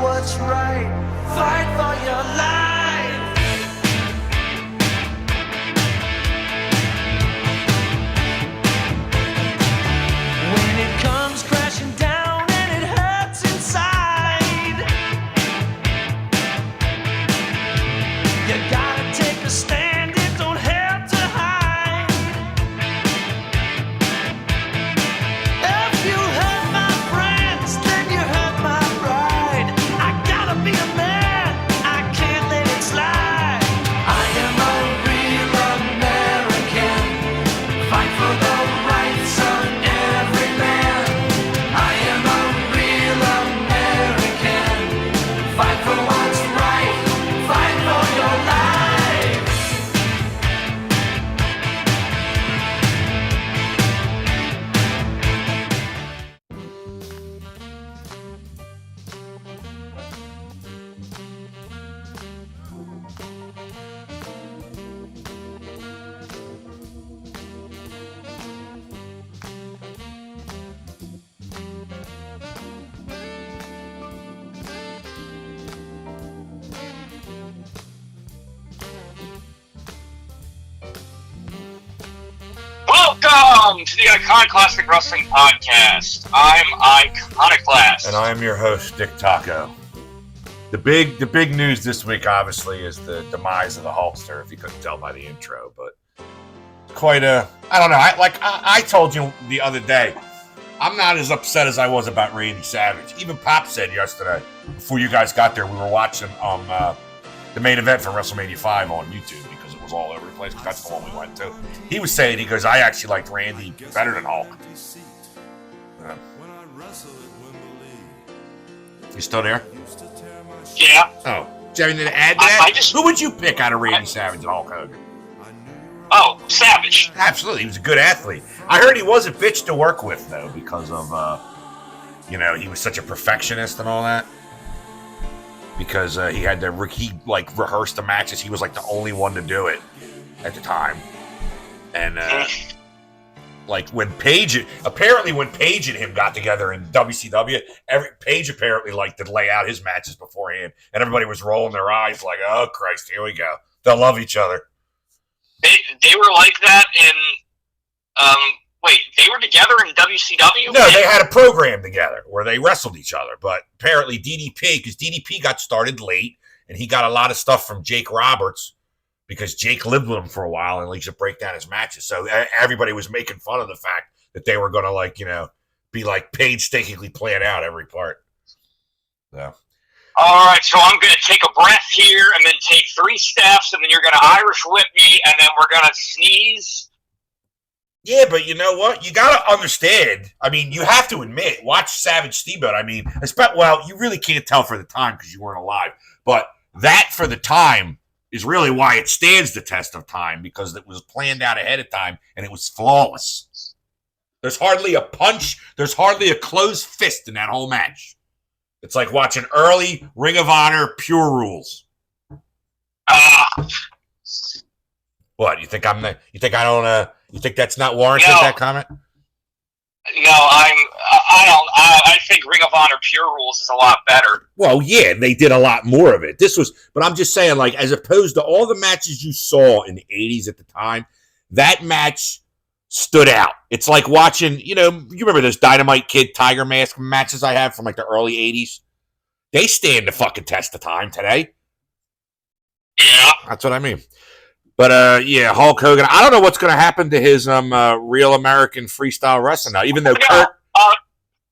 what's right. Fight for your life. When it comes crashing down and it hurts inside, you gotta take a stand. It don't have to hide. If you hurt my friends, then you hurt my pride. I gotta be a man, I can't let it slide. I am a real American, fight for the rights of every man. I am a real American, fight for what's right, fight for your life. Welcome to the Iconoclastic Wrestling Podcast. I'm Iconoclast. And I'm your host, Dick Taco. The big news this week, obviously, is the demise of the Hulkster, if you couldn't tell by the intro. But quite I don't know. I told you the other day, I'm not as upset as I was about Randy Savage. Even Pop said yesterday, before you guys got there, we were watching the main event for WrestleMania 5 on YouTube because it was all over the place. That's the one we went to. He was saying, he goes, I actually liked Randy better than Hulk. You still there? Yeah. Oh, do you have anything to add to that? Who would you pick out of Randy Savage and Hulk Hogan? Oh, Savage. Absolutely. He was a good athlete. I heard he was a bitch to work with, though, because of, he was such a perfectionist and all that. Because he had to, rehearse the matches. He was, the only one to do it at the time. And, when Paige and him got together in WCW, Paige apparently liked to lay out his matches beforehand. And everybody was rolling their eyes like, oh, Christ, here we go. They'll love each other. They were like that in, they were together in WCW? No, they had a program together where they wrestled each other. But apparently DDP, because DDP got started late, and he got a lot of stuff from Jake Roberts, because Jake lived with him for a while and he used to break down his matches. So everybody was making fun of the fact that they were going to, be painstakingly plan out every part. So. All right, so I'm going to take a breath here and then take 3 steps, and then you're going to Irish whip me, and then we're going to sneeze. Yeah, but you know what? You got to understand. I mean, you have to admit, watch Savage Steamboat. I mean, you really can't tell for the time because you weren't alive. But that for the time is really why it stands the test of time, because it was planned out ahead of time and it was flawless. There's hardly a punch. There's hardly a closed fist in that whole match. It's like watching early Ring of Honor Pure Rules. What, you think you think that's not warranted, that comment? No, I think Ring of Honor Pure Rules is a lot better. Well, yeah, they did a lot more of it. But I'm just saying, as opposed to all the matches you saw in the 80s at the time, that match stood out. It's like watching, you remember those Dynamite Kid Tiger Mask matches I have from the early 80s? They stand the fucking test of time today. Yeah. That's what I mean. But, Hulk Hogan, I don't know what's going to happen to his Real American Freestyle Wrestling now, even though Kurt...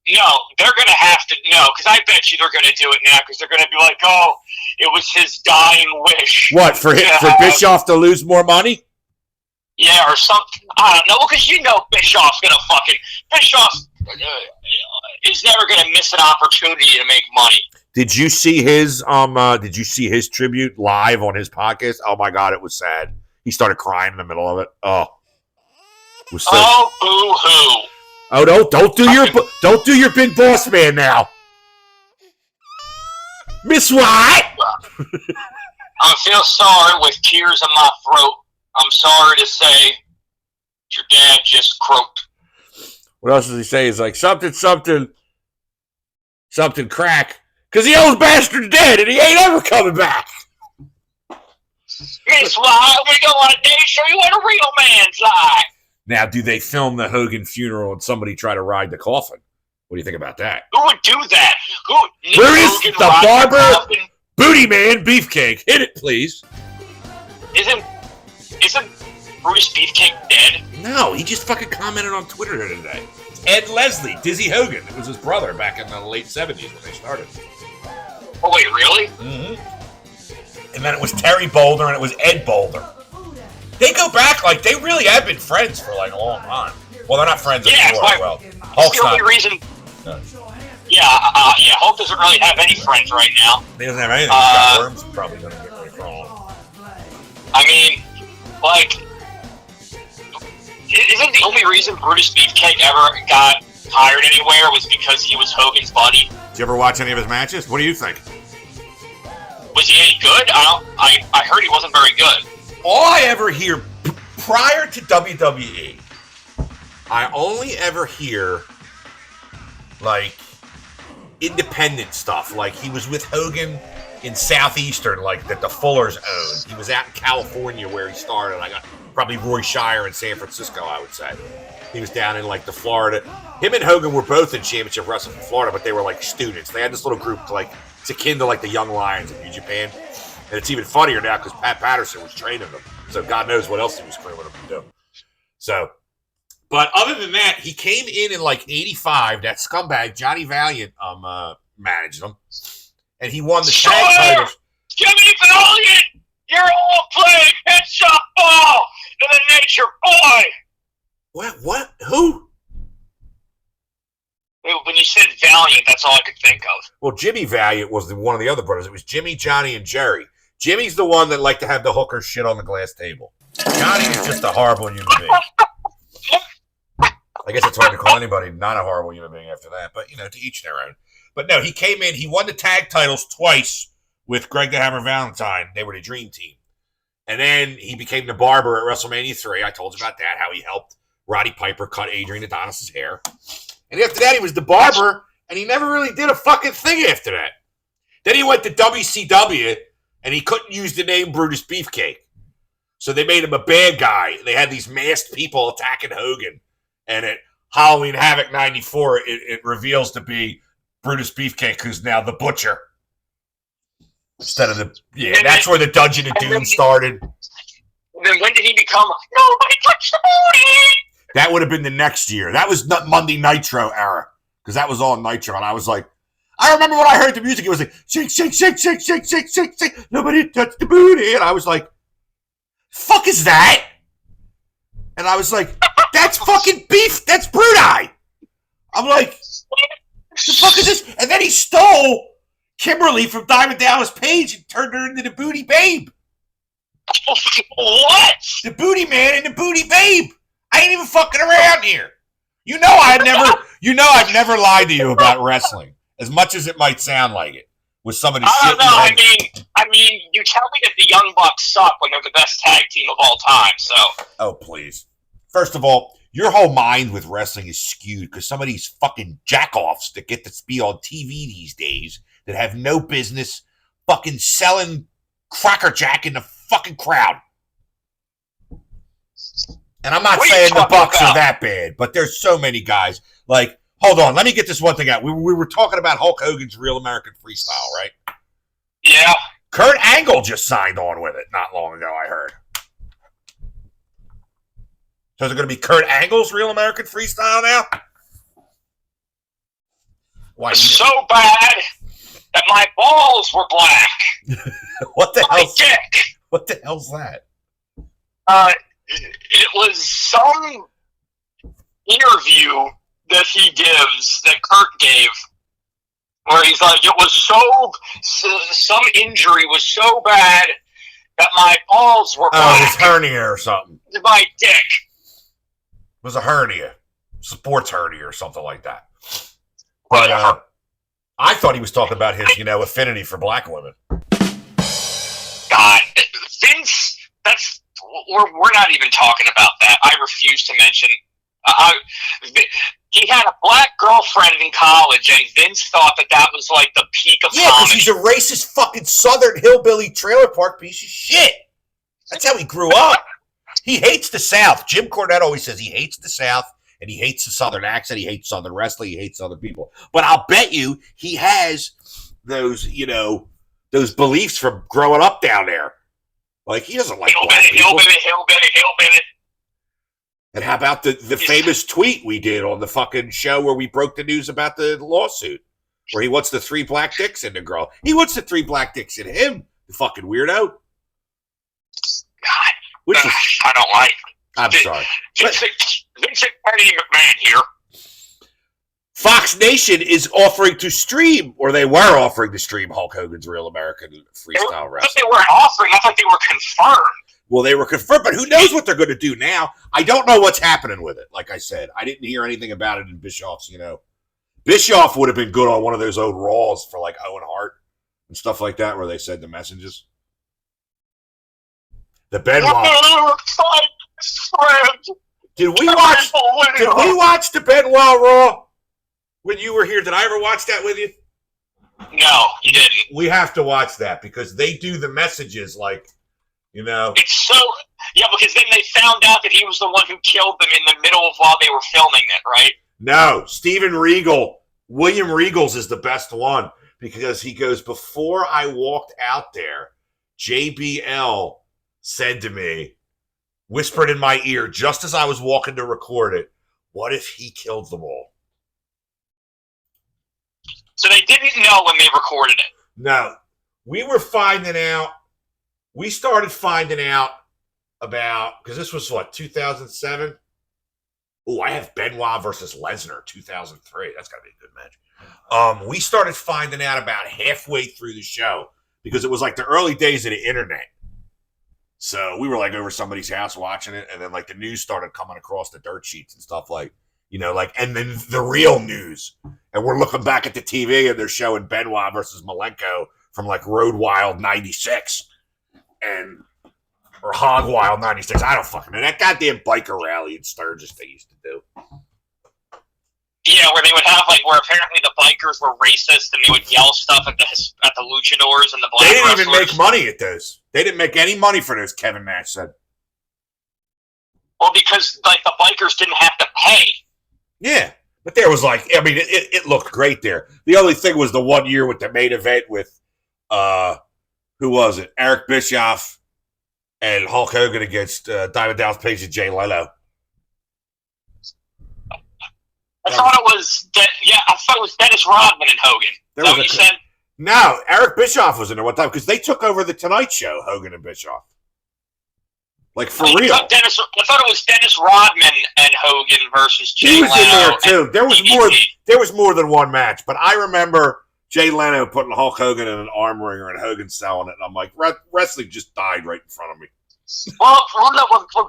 No, they're going to have to, because I bet you they're going to do it now, because they're going to be like, oh, it was his dying wish. What, for Bischoff to lose more money? Yeah, or something. I don't know, because Bischoff's going to Bischoff is never going to miss an opportunity to make money. Did you see his tribute live on his podcast? Oh my God, it was sad. He started crying in the middle of it. Oh. It was so... Oh, boo-hoo. Oh, don't do your big boss man now. Miss White. I feel sorry with tears in my throat. I'm sorry to say your dad just croaked. What else does he say? He's like, something crack. Because the old bastard's dead and he ain't ever coming back. Meanwhile, we go on a day to show you what a real man's like. Now, do they film the Hogan funeral and somebody try to ride the coffin? What do you think about that? Who would do that? Who? Brutus, Hogan, the Rodney barber, Coffin? Booty Man, Beefcake. Hit it, please. Isn't Brutus Beefcake dead? No, he just fucking commented on Twitter today. Ed Leslie, Dizzy Hogan. It was his brother back in the late 70s when they started. Oh, wait, really? Mm-hmm. And then it was Terry Boulder and it was Ed Boulder. They go back, like, they really have been friends for, like, a long time. Well, they're not friends anymore. Well, Hulk's the only not. reason. No. Yeah, Hulk doesn't really have any friends right now. He doesn't have anything. He's got worms. He's probably going to get really wrong. I mean, like, isn't the only reason Brutus Beefcake ever got hired anywhere was because he was Hogan's buddy? Did you ever watch any of his matches? What do you think? Was he any good? I heard he wasn't very good. All I ever hear prior to WWE, I only ever hear like independent stuff. Like he was with Hogan in Southeastern, like that the Fullers owned. He was out in California where he started. I got probably Roy Shire in San Francisco, I would say. He was down in like the Florida. Him and Hogan were both in championship wrestling in Florida, but they were like students. They had this little group like it's akin to like the Young Lions in New Japan. And it's even funnier now because Pat Patterson was training them. So God knows what else he was screwing them to do. So, but other than that, he came in like 85. That scumbag, Johnny Valiant, managed them. And he won the tag titles. Jimmy Valiant! You're all playing headshot ball to the nature boy! What? Who? When you said Valiant, that's all I could think of. Well, Jimmy Valiant was one of the other brothers. It was Jimmy, Johnny, and Jerry. Jimmy's the one that liked to have the hooker shit on the glass table. Johnny is just a horrible human being. I guess it's hard to call anybody not a horrible human being after that, but, you know, to each their own. But no, he came in, he won the tag titles twice with Greg the Hammer Valentine. They were the Dream Team. And then he became the barber at WrestleMania 3. I told you about that, how he helped Roddy Piper cut Adrian Adonis's hair. And after that, he was the barber, and he never really did a fucking thing after that. Then he went to WCW, and he couldn't use the name Brutus Beefcake. So they made him a bad guy. They had these masked people attacking Hogan. And at Halloween Havoc 94, it reveals to be Brutus Beefcake, who's now the Butcher. Instead of the... Yeah, and that's where the Dungeon of Doom started. Then when did he become... Nobody touch the booty! That would have been the next year. That was Monday Nitro era. Because that was all Nitro. And I was like... I remember when I heard the music, it was like, shake, shake, shake, shake, shake, shake, shake, shake. Nobody touch the booty. And I was like, fuck is that? And I was like, that's fucking beef. That's Brudi. I'm like, the fuck is this? And then he stole Kimberly from Diamond Dallas Page and turned her into the Booty Babe. What? The Booty Man and the Booty Babe. I ain't even fucking around here. You know I've never lied to you about wrestling. As much as it might sound like it, with some of the shit. I mean, you tell me that the Young Bucks suck when they're the best tag team of all time. So. Oh please! First of all, your whole mind with wrestling is skewed because some of these fucking jackoffs that get to be on TV these days that have no business fucking selling Cracker Jack in the fucking crowd. And I'm not saying the Bucks are that bad, but there's so many guys like. Hold on, let me get this one thing out. We were talking about Hulk Hogan's Real American Freestyle, right? Yeah. Kurt Angle just signed on with it not long ago, I heard. So is it going to be Kurt Angle's Real American Freestyle now? Why? So bad that my balls were black. What the hell? Dick. What the hell's that? It was some interview that he gives, that Kurt gave, where he's like, it was some injury was so bad that my balls were black. Oh, his hernia or something. My dick. It was a hernia. Sports hernia or something like that. But I thought he was talking about his, affinity for black women. God, Vince, we're not even talking about that. I refuse to mention... he had a black girlfriend in college, and Vince thought that was like the peak of Yeah, because comedy. he's a racist fucking Southern hillbilly trailer park piece of shit. That's how he grew up. He hates the South. Jim Cornette always says he hates the South, and he hates the Southern accent. He hates Southern wrestling. He hates other people. But I'll bet you he has those, those beliefs from growing up down there. Like, he doesn't like black people. Hillbilly. And how about the famous tweet we did on the fucking show where we broke the news about the lawsuit, where he wants the 3 black dicks in the girl. He wants the 3 black dicks in him, the fucking weirdo. God, Which is, I don't like. I'm sorry. Vincent Kennedy McMahon here. Fox Nation is offering to stream, or they were offering to stream Hulk Hogan's Real American Freestyle Wrestling. They weren't offering. I thought they were confirmed. Well, they were confirmed, but who knows what they're going to do now? I don't know what's happening with it. Like I said, I didn't hear anything about it in Bischoff's, Bischoff would have been good on one of those old Raws for like Owen Hart and stuff like that, where they said the messages. The Benoit. Did we watch the Benoit Raw when you were here? Did I ever watch that with you? No, you didn't. We have to watch that because they do the messages like, It's so... Yeah, because then they found out that he was the one who killed them in the middle of while they were filming it, right? No, Steven Regal. William Regal's is the best one because he goes, before I walked out there, JBL said to me, whispered in my ear just as I was walking to record it, what if he killed them all? So they didn't know when they recorded it. No, we started finding out about, because this was 2007? Oh, I have Benoit versus Lesnar, 2003. That's got to be a good match. We started finding out about halfway through the show because it was like the early days of the internet. So we were like over somebody's house watching it, and then like the news started coming across the dirt sheets and stuff and then the real news. And we're looking back at the TV and they're showing Benoit versus Malenko from like Road Wild 96 or Hog Wild 96. I don't fucking know. That goddamn biker rally in Sturgis they used to do. Yeah, where they would have where apparently the bikers were racist and they would yell stuff at the luchadors and the black They didn't wrestlers. even make money at those. They didn't make any money for those, Kevin Nash said. Well, because the bikers didn't have to pay. Yeah, but there was it looked great there. The only thing was the 1 year with the main event with, who was it? Eric Bischoff and Hulk Hogan against Diamond Dallas Page and Jay Leno. I thought it was Dennis Rodman and Hogan. Is that what you said? No, Eric Bischoff was in there one time because they took over the Tonight Show, Hogan and Bischoff. Like, for real. I thought it was Dennis Rodman and Hogan versus Jay Leno. He was in there, too. There was more than one match, but I remember Jay Leno putting Hulk Hogan in an arm wringer and Hogan selling it, and I'm like, wrestling just died right in front of me. Well,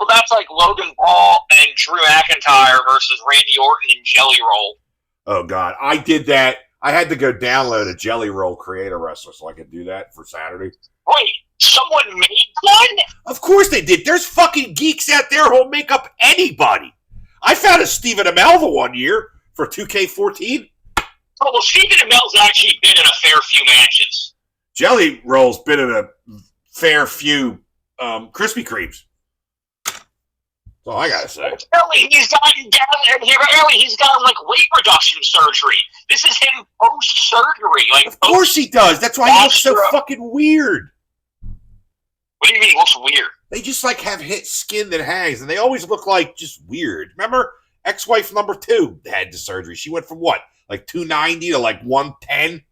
that's like Logan Paul and Drew McIntyre versus Randy Orton and Jelly Roll. Oh, God. I did that. I had to go download a Jelly Roll Creator Wrestler so I could do that for Saturday. Wait, someone made one? Of course they did. There's fucking geeks out there who'll make up anybody. I found a Stephen Amell one year for 2K14. Oh, well, Stephen Amell's actually been in a fair few matches. Jelly Roll's been in a fair few Krispy Kremes. That's all I gotta say. Apparently he's got weight reduction surgery. This is him post surgery. Of course he does. That's why he looks so fucking weird. What do you mean he looks weird? They just have hit skin that hangs, and they always look like just weird. Remember, ex-wife number 2 had the surgery. She went from 290 to 110.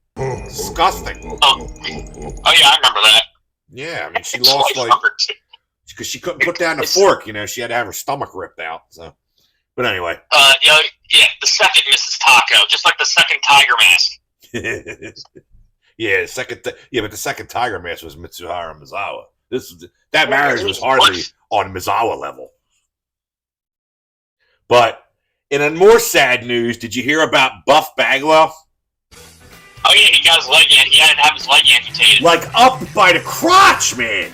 Disgusting. Oh yeah, I remember that. Yeah, I mean she lost because she couldn't put down the fork. She had to have her stomach ripped out. So, but anyway. Yeah, the second Mrs. Taco, just like the second Tiger Mask. Yeah, but the second Tiger Mask was Mitsuhara Misawa. That marriage was hardly on Misawa level. But in a more sad news, did you hear about Buff Bagwell? Oh yeah, he got his leg. He had to have his leg amputated. Up by the crotch, man.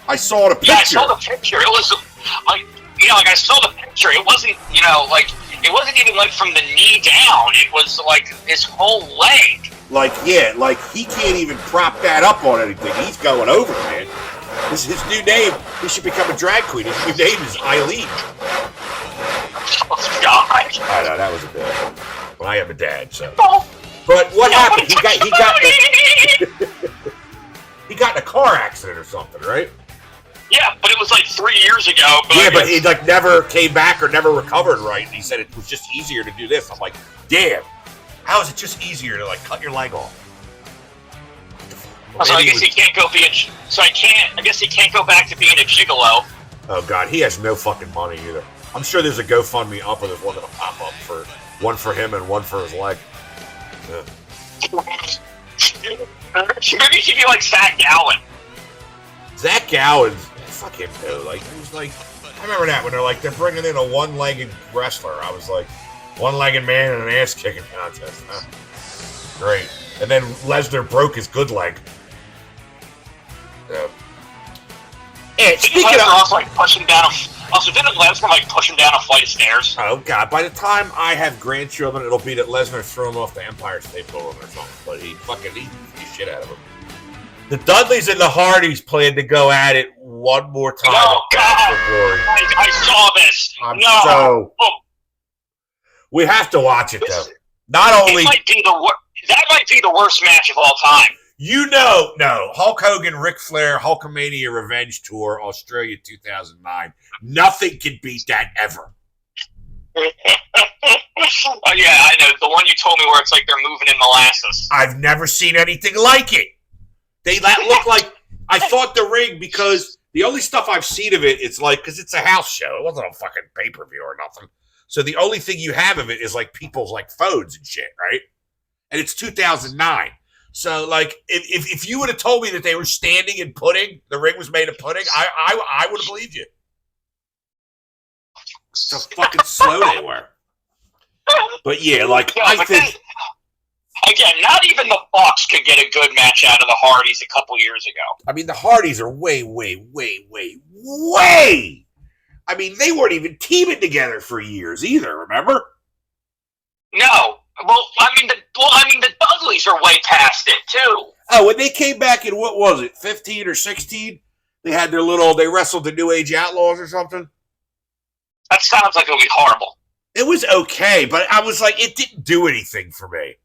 I saw the picture. Yeah, I saw the picture. It was I saw the picture. It wasn't, it wasn't even like from the knee down. It was like his whole leg. Like, yeah, like he can't even prop that up on anything. He's going over, man. This is his new name. He should become a drag queen. His new name is Eileen. Oh, God. I know, that was a bad one. Well, I am a dad, so. But what happened? He got in a car accident or something, right? Yeah, but it was like 3 years ago. But he like never came back or never recovered right. And he said it was just easier to do this. I'm like, damn, how is it just easier to like cut your leg off? So I guess he can't go be a. So I guess he can't go back to being a gigolo. Oh God, he has no fucking money either. I'm sure there's a GoFundMe up and there's one that'll pop up for one for him and one for his leg. Yeah. Maybe he should be like Zach Gowen. Zach Gowen, fuck him though. Like he was like, I remember that when they're bringing in a one-legged wrestler. I was like, one-legged man in an ass-kicking contest. Huh? Great. And then Lesnar broke his good leg. And speaking of, also like pushing down. Also, didn't Lesnar like push him down a flight of stairs? Oh God! By the time I have grandchildren, it'll be that Lesnar threw him off the Empire State Building or something. But he beat the shit out of him. The Dudleys and the Hardys plan to go at it one more time. Oh God! I saw this. We have to watch it though. Not only that might be the worst match of all time. No. Hulk Hogan, Ric Flair, Hulkamania Revenge Tour, Australia 2009. Nothing can beat that ever. Oh, yeah, I know. The one you told me where it's like they're moving in molasses. I've never seen anything like it. They look like, I thought the ring, because the only stuff I've seen of it, it's like, because it's a house show. It wasn't a fucking pay-per-view or nothing. So the only thing you have of it is like people's like phones and shit, right? And it's 2009. So, like, if you would have told me that they were standing in pudding, the ring was made of pudding, I would have believed you. So fucking slow they were. But yeah, like, I think... Again, not even the Bucks could get a good match out of the Hardys a couple years ago. I mean, the Hardys are way... I mean, they weren't even teaming together for years either, remember? No. Well, I mean, the Dudleys are way past it, too. Oh, when they came back in, what was it, 15 or 16? They had they wrestled the New Age Outlaws or something? That sounds like it would be horrible. It was okay, but I was like, it didn't do anything for me.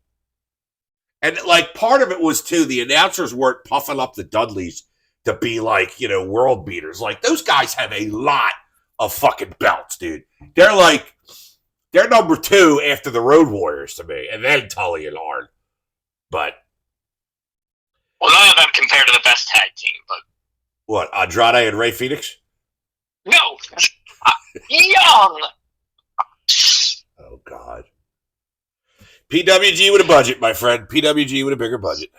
And, like, part of it was, too, the announcers weren't puffing up the Dudleys to be, like, world beaters. Like, those guys have a lot of fucking belts, dude. They're number 2 after the Road Warriors to me, and then Tully and Arn. But... Well, none of them compared to the best tag team, but... What, Andrade and Rey Fenix? No! Young! Oh, God. PWG with a budget, my friend. PWG with a bigger budget.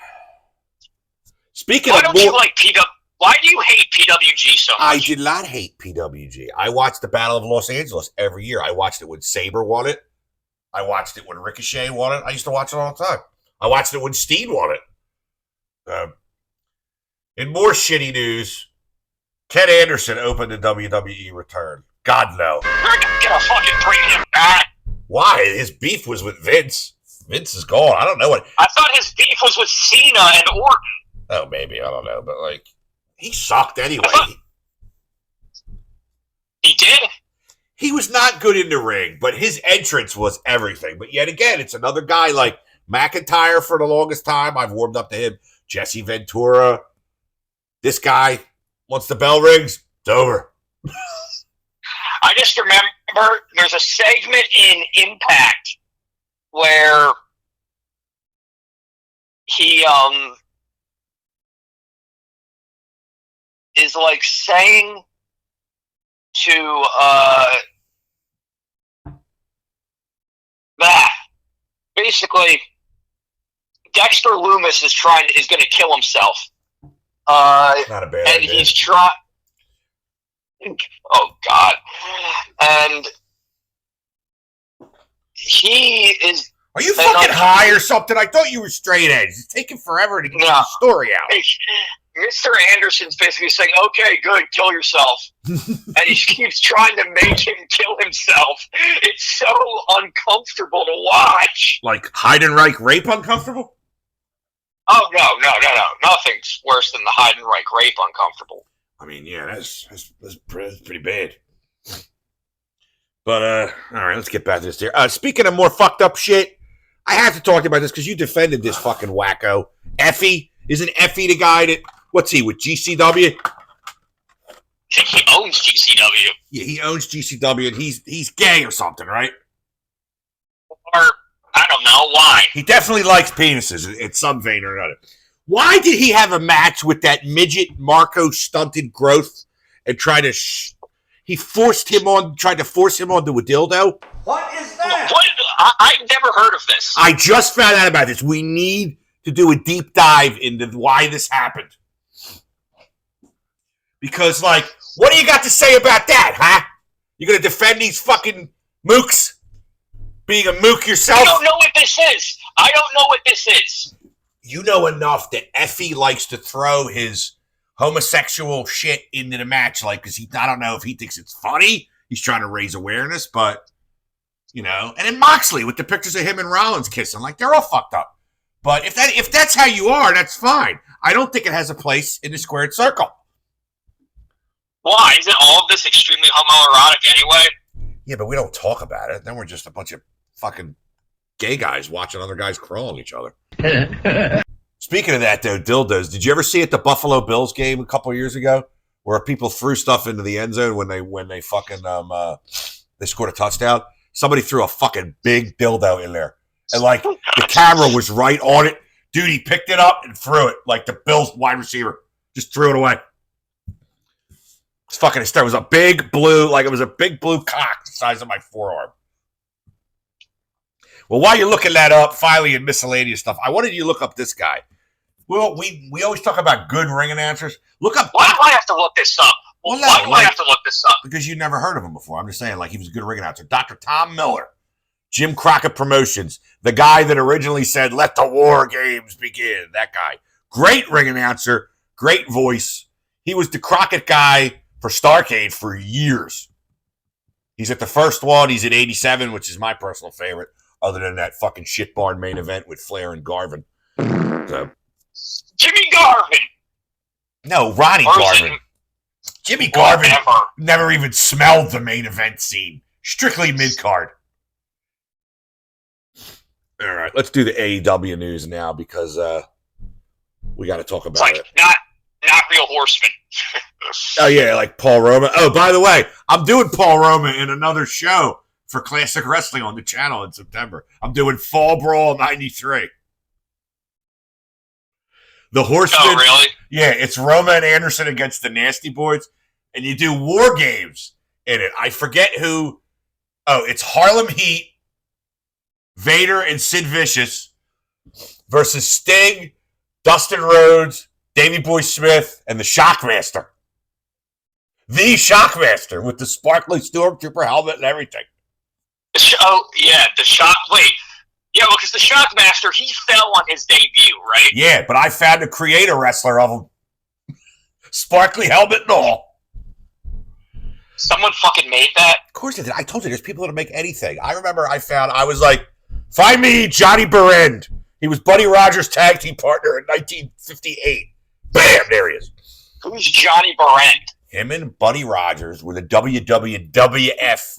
Speaking Why of don't you like PWG? Why do you hate PWG so much? I did not hate PWG. I watched the Battle of Los Angeles every year. I watched it when Sabre won it. I watched it when Ricochet won it. I used to watch it all the time. I watched it when Steen won it. In more shitty news, Ken Anderson opened a WWE return. God, no. You're gonna fucking bring him back. Why? His beef was with Vince. Vince is gone. I don't know what. I thought his beef was with Cena and Orton. Oh, maybe. I don't know. But, like, he sucked anyway. He did? He was not good in the ring, but his entrance was everything. But yet again, it's another guy like McIntyre for the longest time. I've warmed up to him. Jesse Ventura. This guy, once the bell rings, it's over. I just remember there's a segment in Impact where he is like saying to basically Dexter Lumis is going to kill himself. Not a bad and idea. he's trying. Oh God! And he is. Are you fucking high or something? I thought you were straight edge. It's taking forever to get the story out. Mr. Anderson's basically saying, okay, good, kill yourself. And he keeps trying to make him kill himself. It's so uncomfortable to watch. Like Heidenreich rape uncomfortable? Oh, no. Nothing's worse than the Heidenreich rape uncomfortable. I mean, yeah, that's pretty bad. But, all right, let's get back to this here. Speaking of more fucked up shit, I have to talk about this because you defended this fucking wacko. Effie? Isn't Effie the guy that, what's he, with GCW? I think he owns GCW. Yeah, he owns GCW, and he's gay or something, right? Or, I don't know, why? He definitely likes penises in some vein or another. Why did he have a match with that midget Marco Stunted Growth and try to... He tried to force him onto a dildo? What is that? What? I've never heard of this. I just found out about this. We need to do a deep dive into why this happened. Because, like, what do you got to say about that, huh? You gonna defend these fucking mooks? Being a mook yourself? I don't know what this is. You know enough that Effie likes to throw his homosexual shit into the match, like, because I don't know if he thinks it's funny. He's trying to raise awareness, but, you know. And then Moxley with the pictures of him and Rollins kissing, like, they're all fucked up. But if that's how you are, that's fine. I don't think it has a place in the squared circle. Why? Isn't all of this extremely homoerotic anyway? Yeah, but we don't talk about it. Then we're just a bunch of fucking gay guys watching other guys crawl on each other. Speaking of that, though, dildos, did you ever see at the Buffalo Bills game a couple of years ago where people threw stuff into the end zone when they fucking they scored a touchdown? Somebody threw a fucking big dildo in there. And, like, the camera was right on it. Dude, he picked it up and threw it like the Bills wide receiver. Just threw it away. It's fucking hysterical. It was a big blue, like it was a big blue cock the size of my forearm. Well, while you're looking that up, finally in miscellaneous stuff, I wanted you to look up this guy. Well, we always talk about good ring announcers. Look up. Why do I have to look this up? Well, no, why do I have to look this up? Because you never heard of him before. I'm just saying, like, he was a good ring announcer. Dr. Tom Miller, Jim Crockett Promotions, the guy that originally said, "Let the war games begin." That guy. Great ring announcer, great voice. He was the Crockett guy for Starrcade for years. He's at the first one. He's at 87, which is my personal favorite, other than that fucking shit barn main event with Flair and Garvin. So, Jimmy Garvin. no, Ronnie Garvin. Jimmy Garvin never even smelled the main event scene. Strictly mid-card. All right, let's do the AEW news now because we got to talk about it. Not real horsemen. Oh, yeah, like Paul Roma. Oh, by the way, I'm doing Paul Roma in another show for Classic Wrestling on the channel in September. I'm doing Fall Brawl 93. The Horsemen. Oh, really? Yeah, it's Roma and Anderson against the Nasty Boys. And you do war games in it. I forget who. Oh, it's Harlem Heat, Vader and Sid Vicious versus Sting, Dustin Rhodes, Davey Boy Smith, and the Shockmaster. The Shockmaster with the sparkly Stormtrooper helmet and everything. Wait. Yeah, well, because the Shockmaster, he fell on his debut, right? Yeah, but I found a creator wrestler of him. Sparkly helmet and all. Someone fucking made that? Of course they did. I told you, there's people that make anything. I remember I was like, find me Johnny Barend. He was Buddy Rogers' tag team partner in 1958. Bam, there he is. Who's Johnny Barend? Him and Buddy Rogers were the WWF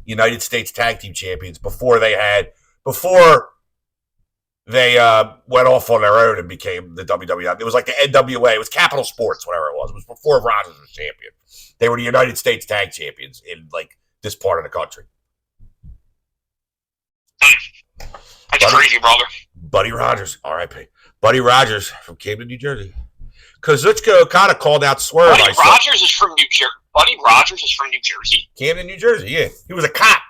United States Tag Team Champions before they went off on their own and became the WWF. It was like the NWA. It was Capital Sports, whatever it was. It was before Rogers was champion. They were the United States Tag Champions in, like, this part of the country. That's crazy, brother. Buddy Rogers, R.I.P. Buddy Rogers from Camden, New Jersey. Kazuchika Okada called out Swerve. Buddy Rogers is from New Jersey. Buddy Rogers is from New Jersey. Camden, New Jersey, yeah. He was a cop.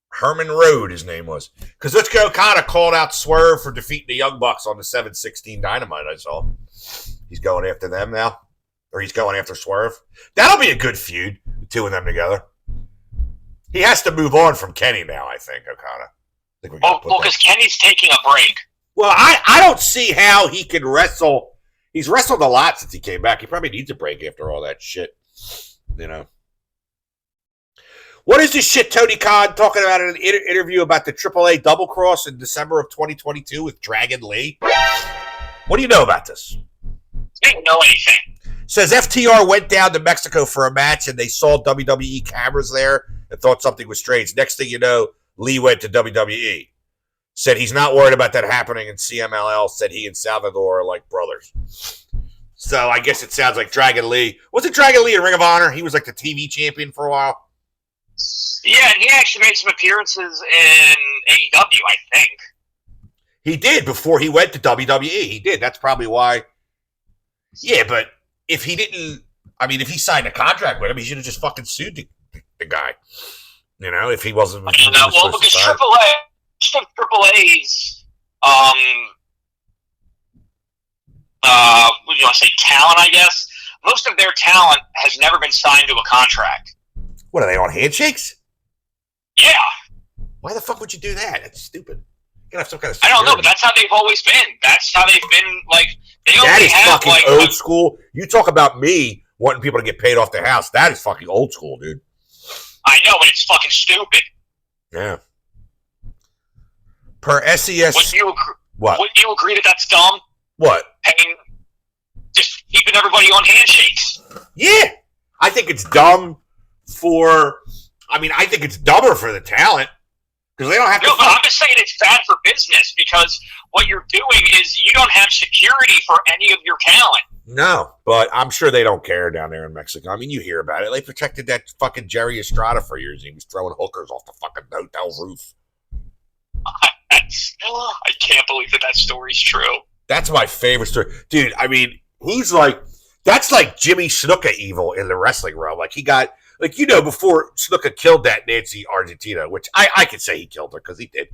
Herman Road, his name was. Kazuchika Okada called out Swerve for defeating the Young Bucks on the 7/16 Dynamite, I saw. He's going after them now. Or he's going after Swerve. That'll be a good feud, the two of them together. He has to move on from Kenny now, I think, Okada. Well, because Kenny's taking a break. Well, I don't see how he can wrestle He's wrestled a lot since he came back. He probably needs a break after all that shit. You know. What is this shit Tony Khan talking about in an interview about the AAA double cross in December of 2022 with Dragon Lee? What do you know about this? I didn't know anything. Says FTR went down to Mexico for a match and they saw WWE cameras there and thought something was strange. Next thing you know, Lee went to WWE. Said he's not worried about that happening, and CMLL said he and Salvador are like brothers. So I guess it sounds like Dragon Lee. Was it Dragon Lee in Ring of Honor? He was like the TV champion for a while. Yeah, and he actually made some appearances in AEW, I think. He did before he went to WWE. He did. That's probably why. Yeah, but if he didn't, I mean, if he signed a contract with him, he should have just fucking sued the guy. You know, if he wasn't. Well, because AAA's, what do you want to say, talent, I guess? Most of their talent has never been signed to a contract. What, are they on handshakes? Yeah. Why the fuck would you do that? That's stupid. You gotta have some kind of security. I don't know, but that's how they've always been. That's how they've been, like, they that only is have, fucking like, old school. You talk about me wanting people to get paid off their house. That is fucking old school, dude. I know, but it's fucking stupid. Yeah. Per SES. Wouldn't you agree that that's dumb? What? Paying, just keeping everybody on handshakes. Yeah. I think it's dumb I think it's dumber for the talent. Because they don't have to. No, but I'm just saying it's bad for business because what you're doing is you don't have security for any of your talent. No, but I'm sure they don't care down there in Mexico. I mean, you hear about it. They protected that fucking Jerry Estrada for years. He was throwing hookers off the fucking hotel roof. I can't believe that story's true. That's my favorite story. Dude, I mean, that's like Jimmy Snuka evil in the wrestling realm. Like, he got, like, you know, before Snuka killed that Nancy Argentina, which I could say he killed her because he did.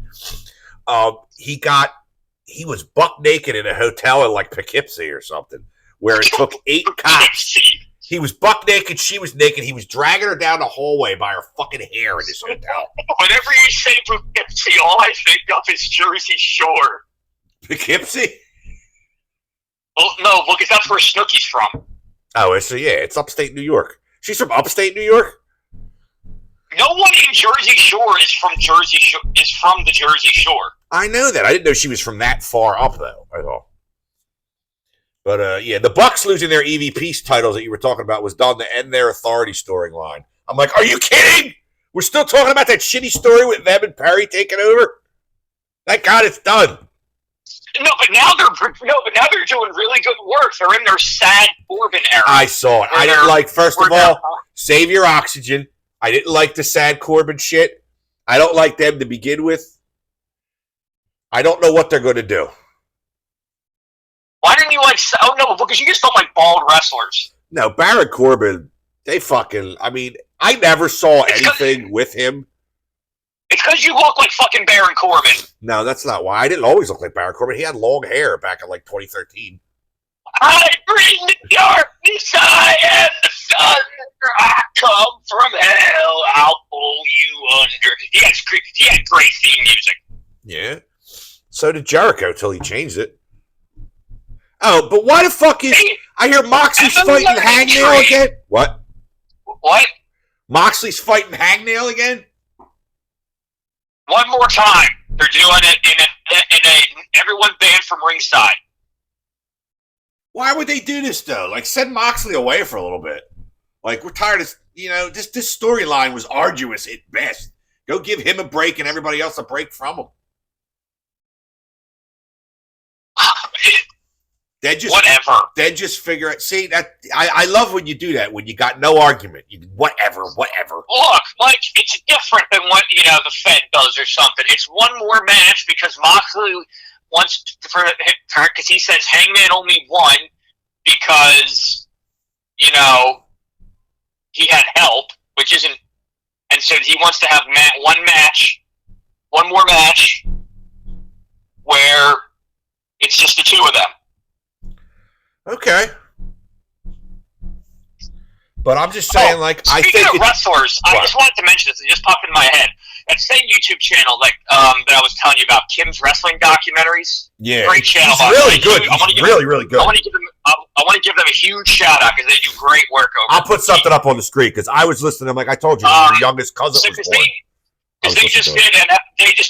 He was buck naked in a hotel in like Poughkeepsie or something, where it took 8 cops. He was buck naked, she was naked. He was dragging her down the hallway by her fucking hair in this hotel. Whenever you say Poughkeepsie, all I think of is Jersey Shore. Poughkeepsie? Well, no, because that's where Snooki's from. Oh, so yeah, it's upstate New York. She's from upstate New York? No one in Jersey Shore is from the Jersey Shore. I know that. I didn't know she was from that far up, though, at all. But, yeah, the Bucks losing their EVP titles that you were talking about was done to end their authority storyline. I'm like, are you kidding? We're still talking about that shitty story with them and Perry taking over? Thank God it's done. No, but now they're doing really good work. They're in their sad Corbin era. I saw it. I didn't like, first of all, save your oxygen. I didn't like the sad Corbin shit. I don't like them to begin with. I don't know what they're going to do. Why didn't you like... Oh, no, because you just don't like bald wrestlers. No, Baron Corbin, they fucking... I mean, I never saw anything with him. It's because you look like fucking Baron Corbin. No, that's not why. I didn't always look like Baron Corbin. He had long hair back in, like, 2013. I bring the darkness, I am the sun. I come from hell, I'll pull you under. He had great theme music. Yeah. So did Jericho till he changed it. Oh, but why the fuck is... I hear Moxley's fighting Hangnail again. What? What? Moxley's fighting Hangnail again? One more time. They're doing it in a everyone banned from ringside. Why would they do this, though? Like, send Moxley away for a little bit. Like, we're tired of... You know, this storyline was arduous at best. Go give him a break and everybody else a break from him. Whatever. Then just figure it. See, that I love when you do that, when you got no argument. Whatever. Look, like, it's different than what, the Fed does or something. It's one more match because Moxley wants because he says Hangman only won because, he had help, which isn't, and so he wants to have one more match where it's just the two of them. Okay. But I'm just saying, I think... Speaking of wrestlers, I just wanted to mention this. It just popped in my head. That same YouTube channel that I was telling you about, Kim's Wrestling Documentaries. Yeah. Great channel. He's really good. He's really good. I want to give him I want to give them a huge shout out because they do great work over. I'll put something up on the screen because I was listening to them. Like I told you, your youngest cousin was born. Because they just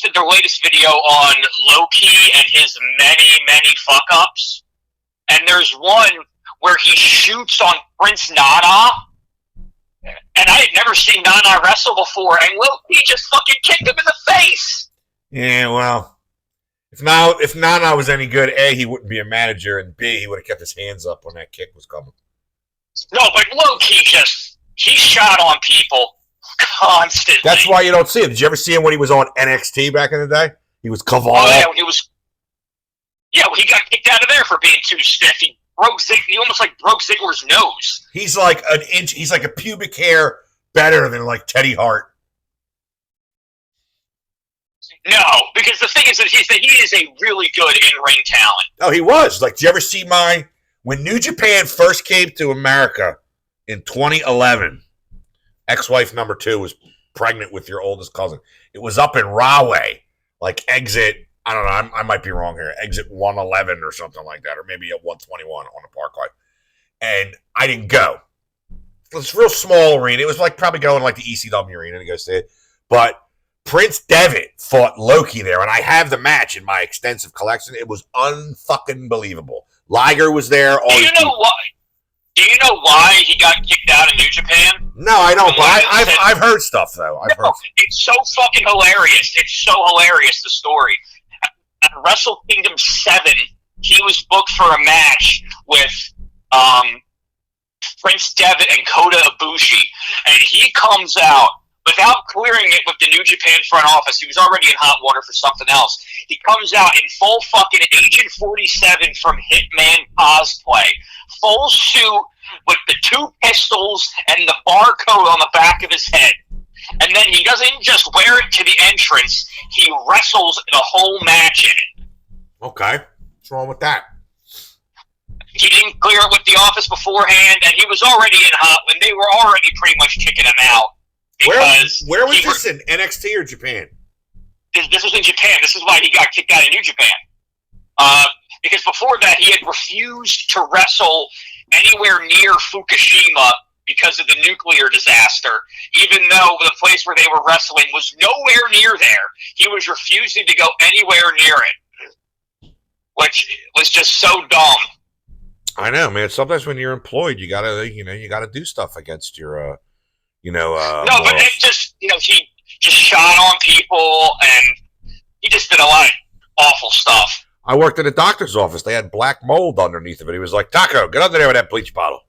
did their latest video on Loki and his many fuck ups, and there's one where he shoots on Prince Nana, and I had never seen Nana wrestle before, and Loki just fucking kicked him in the face. Yeah, well, if Nana was any good, A, he wouldn't be a manager, and B, he would have kept his hands up when that kick was coming. No, but Loki he shot on people constantly. That's why you don't see him. Did you ever see him when he was on NXT back in the day? He was Cavallo. Oh, yeah, he got kicked out of there for being too stiff. He almost like broke Ziggler's nose. He's like an inch. He's like a pubic hair better than like Teddy Hart. No, because the thing is that he is a really good in-ring talent. Oh, he was. Like, did you ever see when New Japan first came to America in 2011? Ex-wife number 2 was pregnant with your oldest cousin. It was up in Rahway, like exit. I don't know. I might be wrong here. Exit 111 or something like that, or maybe at 121 on the Parkway. And I didn't go. It was a real small arena. It was like probably going like the ECW arena to go see it. But Prince Devitt fought Loki there, and I have the match in my extensive collection. It was unfucking believable. Liger was there. Do you know why he got kicked out of New Japan? No, I don't. But I've heard stuff though. It's so fucking hilarious. It's so hilarious, the story. At Wrestle Kingdom 7, he was booked for a match with Prince Devitt and Kota Ibushi, and he comes out without clearing it with the New Japan front office. He was already in hot water for something else. He comes out in full fucking Agent 47 from Hitman cosplay, full suit with the 2 pistols and the barcode on the back of his head. And then he doesn't just wear it to the entrance, he wrestles the whole match in it. Okay. What's wrong with that? He didn't clear it with the office beforehand, and he was already in hot when they were already pretty much kicking him out. Where was this in NXT or Japan? This was in Japan. This is why he got kicked out of New Japan. Because before that, he had refused to wrestle anywhere near Fukushima because of the nuclear disaster, even though the place where they were wrestling was nowhere near there. He was refusing to go anywhere near it, which was just so dumb. I know, man. Sometimes when you're employed, you gotta do stuff against your, no, but it just, he just shot on people, and he just did a lot of awful stuff. I worked at a doctor's office. They had black mold underneath of it. He was like, Taco, get under there with that bleach bottle.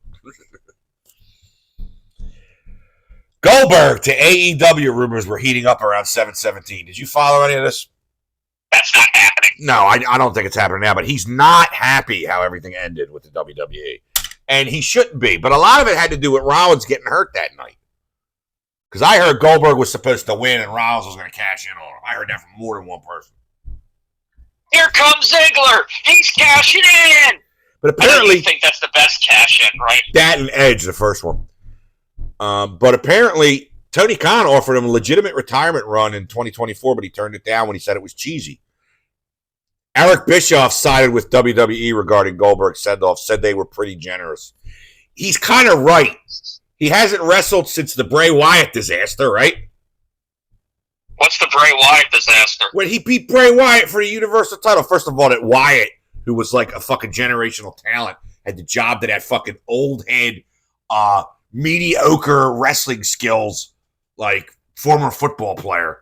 Goldberg to AEW rumors were heating up around 7/17. Did you follow any of this? That's not happening. No, I don't think it's happening now, but he's not happy how everything ended with the WWE. And he shouldn't be. But a lot of it had to do with Rollins getting hurt that night. Because I heard Goldberg was supposed to win and Rollins was going to cash in on him. I heard that from more than one person. Here comes Ziggler. He's cashing in. But apparently, I think that's the best cash in, right? That and Edge, the first one. But apparently, Tony Khan offered him a legitimate retirement run in 2024, but he turned it down when he said it was cheesy. Eric Bischoff sided with WWE regarding Goldberg's send-off, said they were pretty generous. He's kind of right. He hasn't wrestled since the Bray Wyatt disaster, right? What's the Bray Wyatt disaster? When he beat Bray Wyatt for the Universal title. First of all, that Wyatt, who was like a fucking generational talent, had the job to that fucking old head, mediocre wrestling skills, like former football player.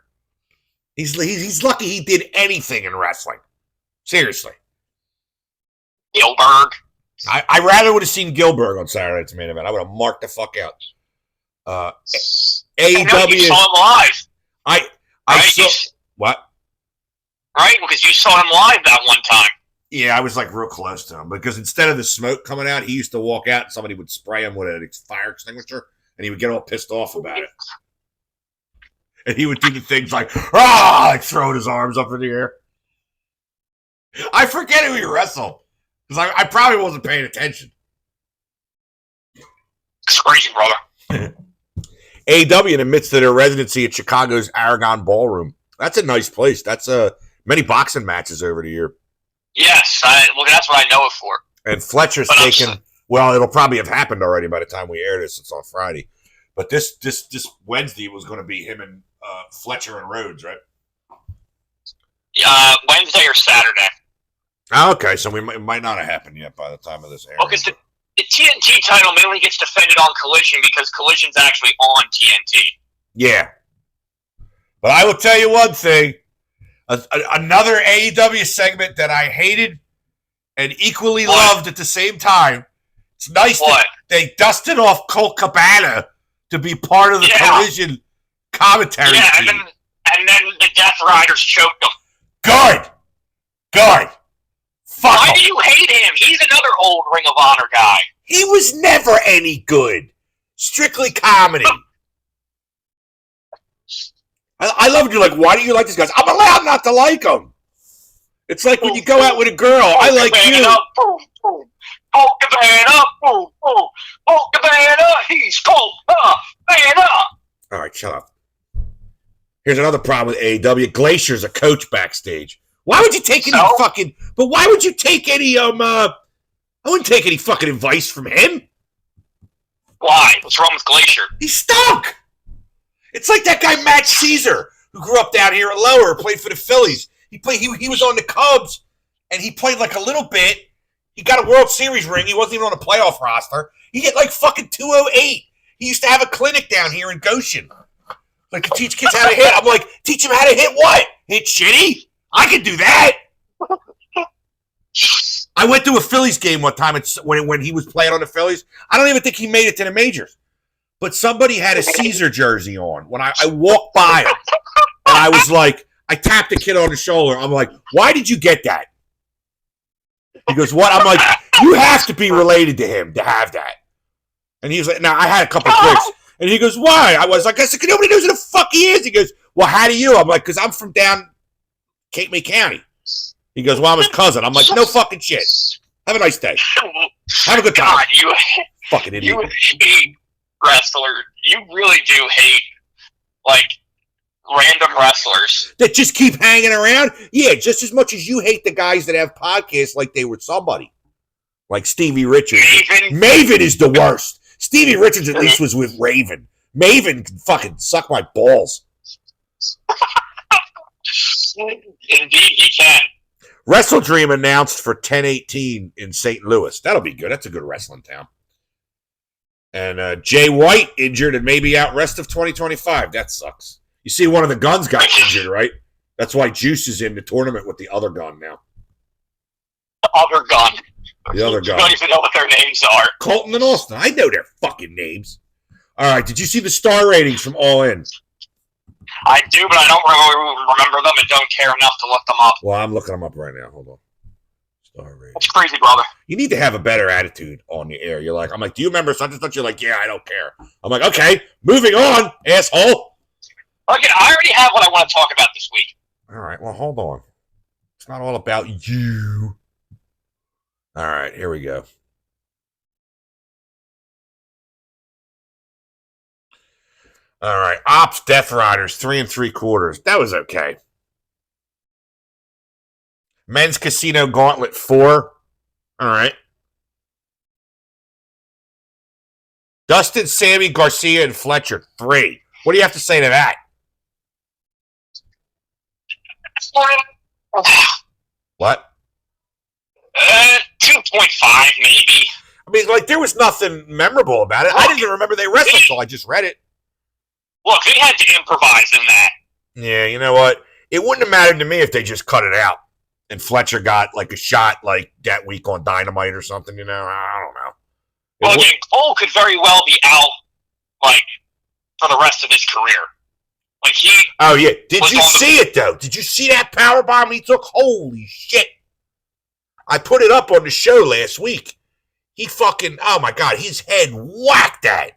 He's lucky he did anything in wrestling. Seriously. Gilbert. I rather would have seen Gilbert on Saturday Night's Main Event. I would have marked the fuck out. AEW. You saw him live. I saw what? Right, because you saw him live that one time. Yeah, I was like real close to him because instead of the smoke coming out, he used to walk out and somebody would spray him with a fire extinguisher, and he would get all pissed off about it. And he would do the things like like throwing his arms up in the air. I forget who he wrestled because I probably wasn't paying attention. It's crazy, brother. AEW in the midst of their residency at Chicago's Aragon Ballroom. That's a nice place. That's many boxing matches over the year. Yes, that's what I know it for. And Fletcher's But I'm taking. Well, it'll probably have happened already by the time we air this. It's on Friday, but this Wednesday was going to be him and Fletcher and Rhodes, right? Wednesday or Saturday. Oh, okay, so it might not have happened yet by the time of this air. Well, because the TNT title mainly gets defended on Collision because Collision's actually on TNT. Yeah, but I will tell you one thing: another AEW segment that I hated and equally loved at the same time. It's nice that they dusted off Colt Cabana to be part of the Collision commentary team. And then the Death Riders choked him. Good. Fuck Why do you hate him? He's another old Ring of Honor guy. He was never any good. Strictly comedy. I love it. You're like, why do you like this guy? I'm allowed not to like him. It's like when you go out with a girl. I like you. Colt Cabana, Colt Cabana, he's Colt Cabana. All right, shut up. Here's another problem with AEW. Glacier's a coach backstage. Why would you take any fucking... But why would you take any, I wouldn't take any fucking advice from him. Why? What's wrong with Glacier? He stunk. It's like that guy Matt Caesar, who grew up down here at Lower, played for the Phillies. He was on the Cubs, and he played like a little bit. He got a World Series ring. He wasn't even on a playoff roster. He hit like fucking 208. He used to have a clinic down here in Goshen. Like to teach kids how to hit. I'm like, teach them how to hit what? Hit shitty? I can do that. I went to a Phillies game one time when he was playing on the Phillies. I don't even think he made it to the majors. But somebody had a Caesar jersey on. When I walked by him, and I was like, I tapped the kid on the shoulder. I'm like, why did you get that? He goes, what? I'm like, you have to be related to him to have that. And he was like, now I had a couple of clicks. And he goes, why? I was like, I said, nobody knows who the fuck he is. He goes, well, how do you? I'm like, because I'm from down Cape May County. He goes, well, I'm his cousin. I'm like, no fucking shit. Have a nice day. Have a good time. God, you fucking idiot. You hate wrestlers. You really do hate, like, random wrestlers. That just keep hanging around? Yeah, just as much as you hate the guys that have podcasts like they were somebody. Like Stevie Richards. Maven is the worst. Stevie Richards at least was with Raven. Maven can fucking suck my balls. Indeed he can. Wrestle Dream announced for 10/18 in St. Louis. That'll be good. That's a good wrestling town. And Jay White injured and maybe out rest of 2025. That sucks. You see one of the guns got injured, right? That's why Juice is in the tournament with the other gun now. The other gun. The other gun. You don't even know what their names are. Colton and Austin. I know their fucking names. All right. Did you see the star ratings from All In? I do, but I don't remember them and don't care enough to look them up. Well, I'm looking them up right now. Hold on. Star rating. That's crazy, brother. You need to have a better attitude on the air. You're like, I'm like, do you remember such and such? You're like, yeah, I don't care. I'm like, okay, moving on, asshole. Okay, I already have what I want to talk about this week. All right, well, hold on. It's not all about you. All right, here we go. All right, Ops Death Riders 3 3/4. That was okay. Men's Casino Gauntlet 4. All right. Dustin, Sammy, Garcia, and Fletcher 3. What do you have to say to that? What? 2.5 maybe. I mean, like, there was nothing memorable about it. I didn't even remember they wrestled until I just read it. Look, they had to improvise in that. Yeah, you know what? It wouldn't have mattered to me if they just cut it out and Fletcher got, like, a shot, like, that week on Dynamite or something, you know? I don't know. Well, again, Cole could very well be out, like, for the rest of his career. Like, he... Oh, yeah. Did you see it, though? Did you see that powerbomb he took? Holy shit. I put it up on the show last week. He fucking... Oh, my God. His head whacked that.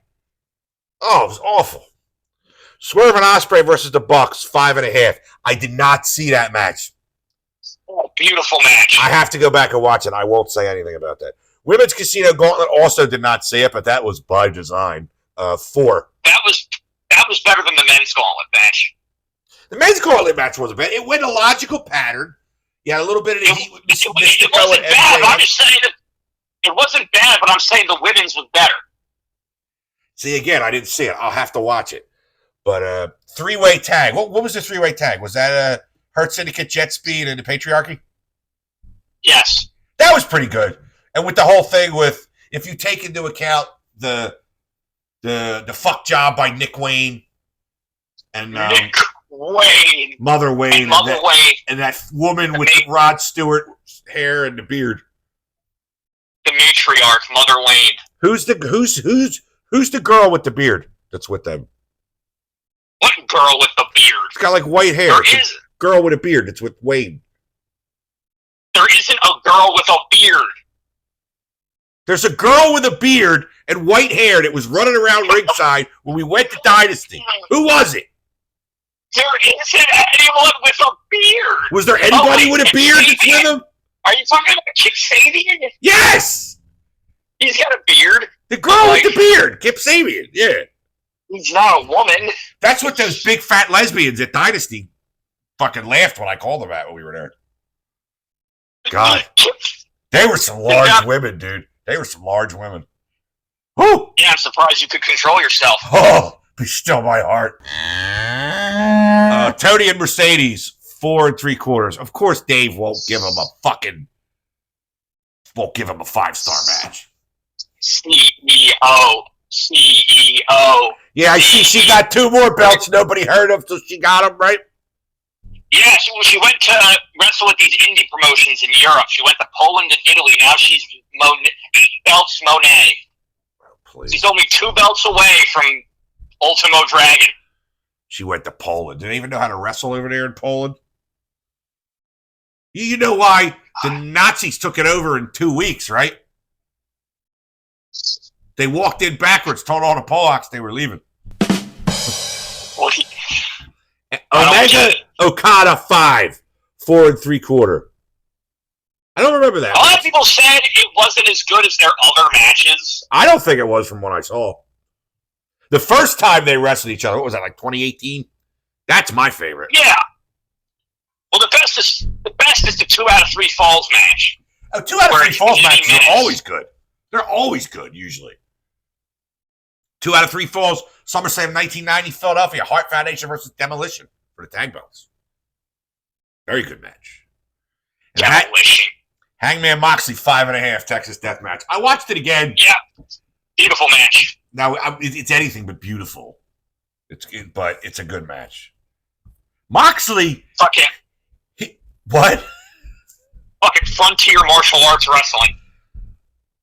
Oh, it was awful. Swerve and Ospreay versus the Bucks, 5.5. I did not see that match. Oh, beautiful match. I have to go back and watch it. I won't say anything about that. Women's Casino Gauntlet also did not see it, but that was by design. 4. That was better than the men's gauntlet match. The men's gauntlet match wasn't bad. It went a logical pattern. You had a little bit of the heat with It wasn't bad. I'm just saying that It wasn't bad, but I'm saying the women's was better. See, again, I didn't see it. I'll have to watch it. But three-way tag. What was the three-way tag? Was that Hurt Syndicate, Jet Speed, and the Patriarchy? Yes. That was pretty good. And with the whole thing with, if you take into account the fuck job by Nick Wayne and Nick Wayne. Mother Wayne. And that woman with the Rod Stewart hair and the beard. The matriarch, Mother Wayne. Who's the girl with the beard that's with them? What girl with the beard? It's got like white hair. There is girl with a beard that's with Wayne. There isn't a girl with a beard. There's a girl with a beard and white hair that was running around ringside when we went to Dynasty. Who was it? There isn't anyone with a beard. Was there anybody with a beard that's with him? Are you talking about Kip Sabian? Yes! He's got a beard. The girl with the beard, Kip Sabian, yeah. He's not a woman. That's what those big fat lesbians at Dynasty fucking laughed when I called them at when we were there. God. They were some large women, dude. They were some large women. Whoo! Yeah, I'm surprised you could control yourself. Oh, be still my heart. Tony and Mercedes, 4 3/4. Of course, Dave won't give him a 5-star match. CEO. Yeah, I see she got 2 more belts nobody heard of, so she got them, right? Yeah, she went to wrestle with these indie promotions in Europe. She went to Poland and Italy. Now she's 8 belts Monet. Oh, please. She's only 2 belts away from Ultimo Dragon. She went to Poland. Do they even know how to wrestle over there in Poland? You know why the Nazis took it over in 2 weeks, right? They walked in backwards, told all the Polacks they were leaving. Well, Omega Okada 5, 4 3/4. I don't remember that. A lot of people said it wasn't as good as their other matches. I don't think it was from what I saw. The first time they wrestled each other, what was that, like 2018? That's my favorite. Yeah. Well, the best is the 2 out of 3 falls match. Oh, 2 out of 3 falls matches minutes. are always good. They're always good, usually. 2 out of 3 falls, SummerSlam 1990, Philadelphia, Hart Foundation versus Demolition for the tag belts. Very good match. Demolition. Hangman Moxley, 5.5, Texas Death Match. I watched it again. Yeah. Beautiful match. Now, it's anything but beautiful. But it's a good match. Moxley. Fuck it. What? Fucking frontier martial arts wrestling.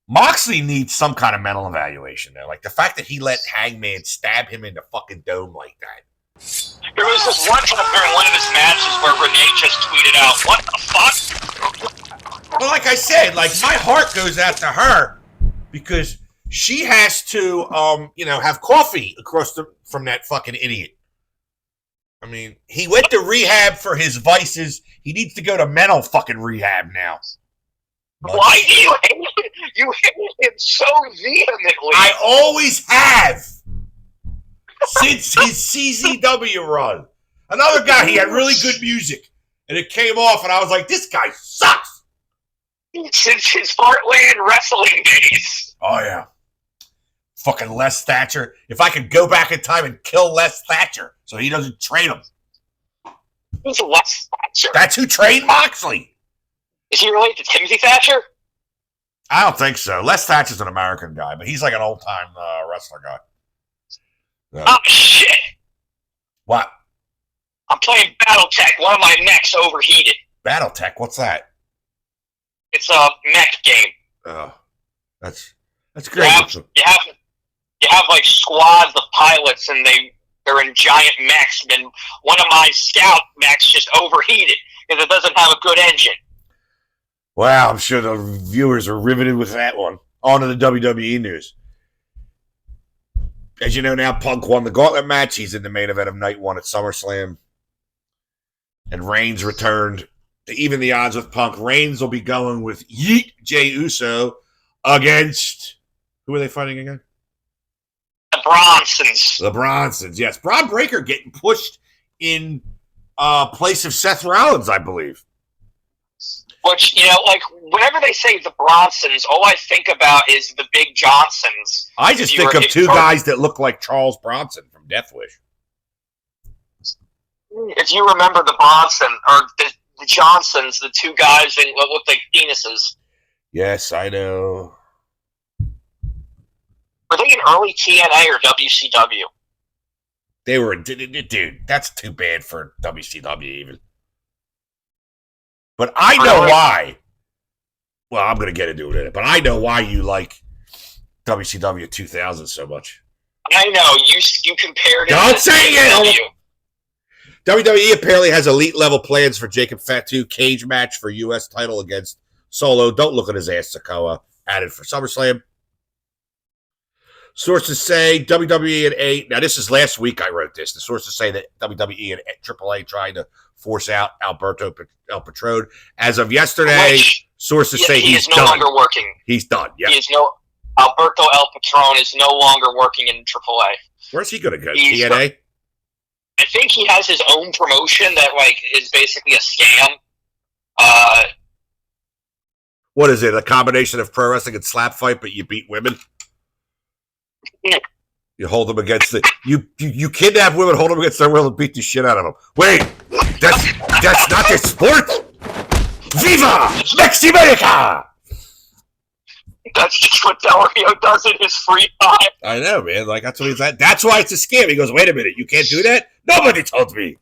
Moxley needs some kind of mental evaluation there. Like the fact that he let Hangman stab him in the fucking dome like that. There was this one time during one of his matches where Renee just tweeted out, "What the fuck?" Well, like I said, like my heart goes out to her because she has to, have coffee across from that fucking idiot. I mean, he went to rehab for his vices. He needs to go to mental fucking rehab now. Why do you hate him? You hate him so vehemently. I always have. Since his CZW run. Another guy, he had really good music. And it came off, and I was like, this guy sucks. Since his Heartland wrestling days. Oh, yeah. Fucking Les Thatcher. If I could go back in time and kill Les Thatcher so he doesn't train him. Who's Les Thatcher? That's who trained Moxley. Is he related to Timothy Thatcher? I don't think so. Les Thatcher's an American guy, but he's like an old-time wrestler guy. Oh, shit. What? I'm playing Battletech. One of my mechs overheated. Battletech? What's that? It's a mech game. Oh, that's great. You have like squads of pilots, and they're in giant mechs. And one of my scout mechs just overheated because it doesn't have a good engine. Wow, I'm sure the viewers are riveted with that one. On to the WWE news. As you know now, Punk won the gauntlet match. He's in the main event of night 1 at SummerSlam. And Reigns returned to even the odds with Punk. Reigns will be going with Yeet Jey Uso against... Who are they fighting again? The Bronsons. The Bronsons, yes. Braun Breaker getting pushed in place of Seth Rollins, I believe. Which, like, whenever they say the Bronsons, all I think about is the Big Johnsons. I just think of two guys that look like Charles Bronson from Death Wish. If you remember the Bronson, or the Johnsons, the two guys in what look like penises. Yes, I know. Were they in early TNA or WCW? They were, dude, that's too bad for WCW even. But I know why. Well, I'm going to get into it, but I know why you like WCW 2000 so much. I know. You compared it Don't to say it! WWE apparently has elite level plans for Jacob Fatu cage match for U.S. title against Solo. Don't look at his ass, Sikoa. Added for SummerSlam. Sources say WWE and A. Now, this is last week I wrote this. The sources say that WWE and AAA trying to force out Alberto El Patron. As of yesterday, sources say he's no longer working. He's done. Yeah. Alberto El Patron is no longer working in AAA. Where's he going to go? TNA? I think he has his own promotion that is basically a scam. What is it? A combination of pro wrestling and slap fight, but you beat women? Yeah. You hold them against the you kidnap women, hold them against their will, and beat the shit out of them. Wait, that's not the sport. Viva Next America! That's just what Del Rio does in his free time. I know, man. Like that's what he's at. That's why it's a scam. He goes, wait a minute, you can't do that? Nobody told me.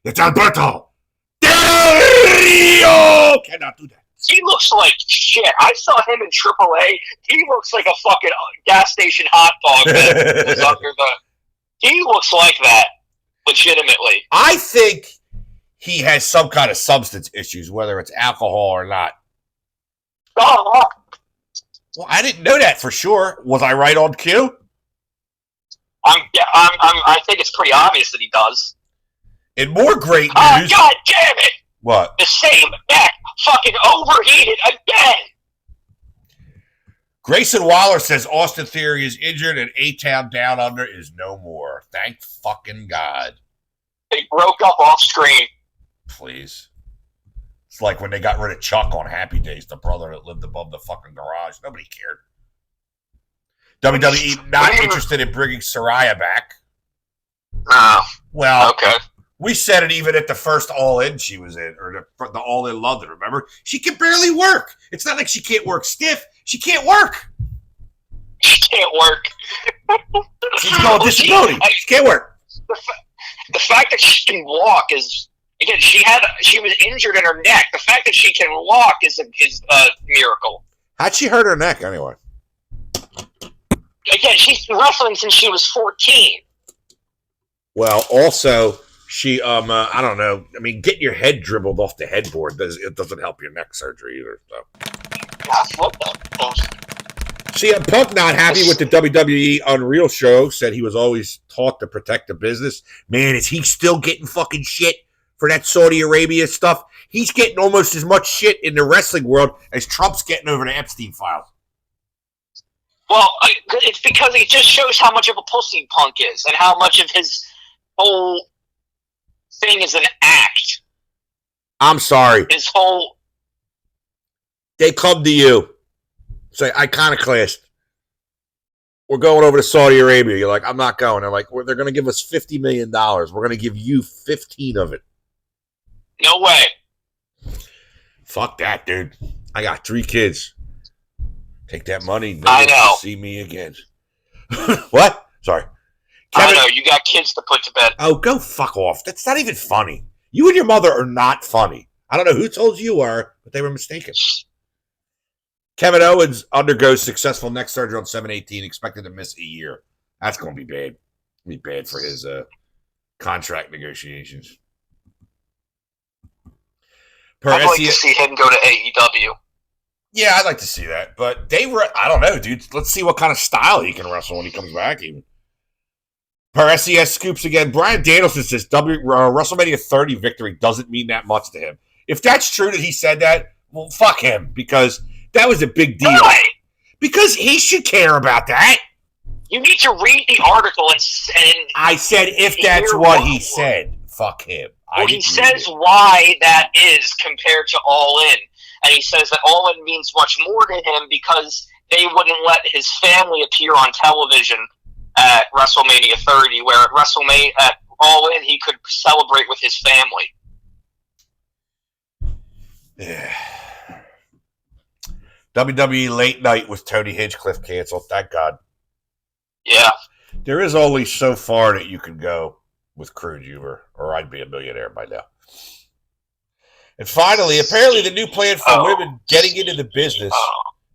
It's Alberto Del Rio cannot do that. He looks like shit. I saw him in AAA. He looks like a fucking gas station hot dog that was under the. He looks like that, legitimately. I think he has some kind of substance issues, whether it's alcohol or not. Oh. Well, I didn't know that for sure. Was I right on cue? I think it's pretty obvious that he does. In more great news. Oh, God damn it! What? The same back fucking overheated again. Grayson Waller says Austin Theory is injured and A-Town Down Under is no more. Thank fucking God. They broke up off screen. Please. It's like when they got rid of Chuck on Happy Days, the brother that lived above the fucking garage. Nobody cared. WWE not interested in bringing Saraya back. No. Well, okay. We said it even at the first All In she was in, or the All In London, remember? She can barely work. It's not like she can't work stiff. She can't work. She can't work. She's going disability. She can't work. The fact that she can walk is, again, she was injured in her neck. The fact that she can walk is a miracle. How'd she hurt her neck anyway? Again, she's been wrestling since she was 14. Well, also, she, I don't know. I mean, getting your head dribbled off the headboard, it doesn't help your neck surgery either. So. That's what the CM Punk not happy with the WWE Unreal show, said he was always taught to protect the business. Man, is he still getting fucking shit for that Saudi Arabia stuff? He's getting almost as much shit in the wrestling world as Trump's getting over the Epstein files. Well, it's because it just shows how much of a pussy Punk is and how much of his whole thing is an act. I'm sorry. His whole... They come to you, say, Iconoclast, we're going over to Saudi Arabia. You're like, I'm not going. They're like, they're going to give us $50 million. We're going to give you 15 of it. No way. Fuck that, dude. I got 3 kids. Take that money. I know. See me again. What? Sorry. Kevin, I know. You got kids to put to bed. Oh, go fuck off. That's not even funny. You and your mother are not funny. I don't know who told you are, but they were mistaken. Kevin Owens undergoes successful neck surgery on 7/18, expected to miss a year. That's going to be bad. Be bad for his contract negotiations. I'd like to see him go to AEW. Yeah, I'd like to see that. But I don't know, dude. Let's see what kind of style he can wrestle when he comes back, even. Per SES scoops again. Bryan Danielson says WrestleMania 30 victory doesn't mean that much to him. If that's true that he said that, well, fuck him, because that was a big deal. Why? Because he should care about that. You need to read the article and I said if that's what he said, fuck him. Well, he says why that is compared to All In. and he says that All In means much more to him because they wouldn't let his family appear on television at WrestleMania 30, where at WrestleMania at All In he could celebrate with his family. Yeah. WWE Late Night with Tony Hinchcliffe canceled. Thank God. Yeah. There is only so far that you can go with crude humor, or I'd be a millionaire by now. And finally, apparently the new plan for women getting into the business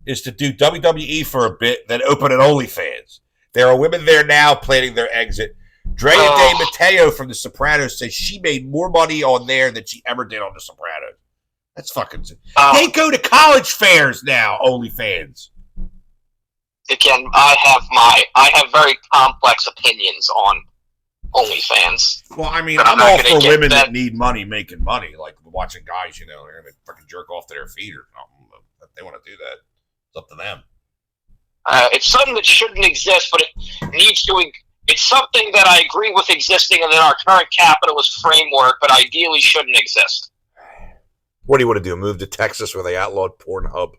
is to do WWE for a bit, then open an OnlyFans. There are women there now planning their exit. Drea De Matteo from The Sopranos says she made more money on there than she ever did on The Sopranos. That's fucking... They go to college fairs now, OnlyFans. Again, I have very complex opinions on OnlyFans. Well, I mean, I'm all for women that need money making money, like watching guys, they're going to fucking jerk off to their feet or something. If they want to do that, it's up to them. It's something that shouldn't exist, but it needs to. It's something that I agree with existing in our current capitalist framework, but ideally shouldn't exist. What do you want to do? Move to Texas where they outlawed Pornhub?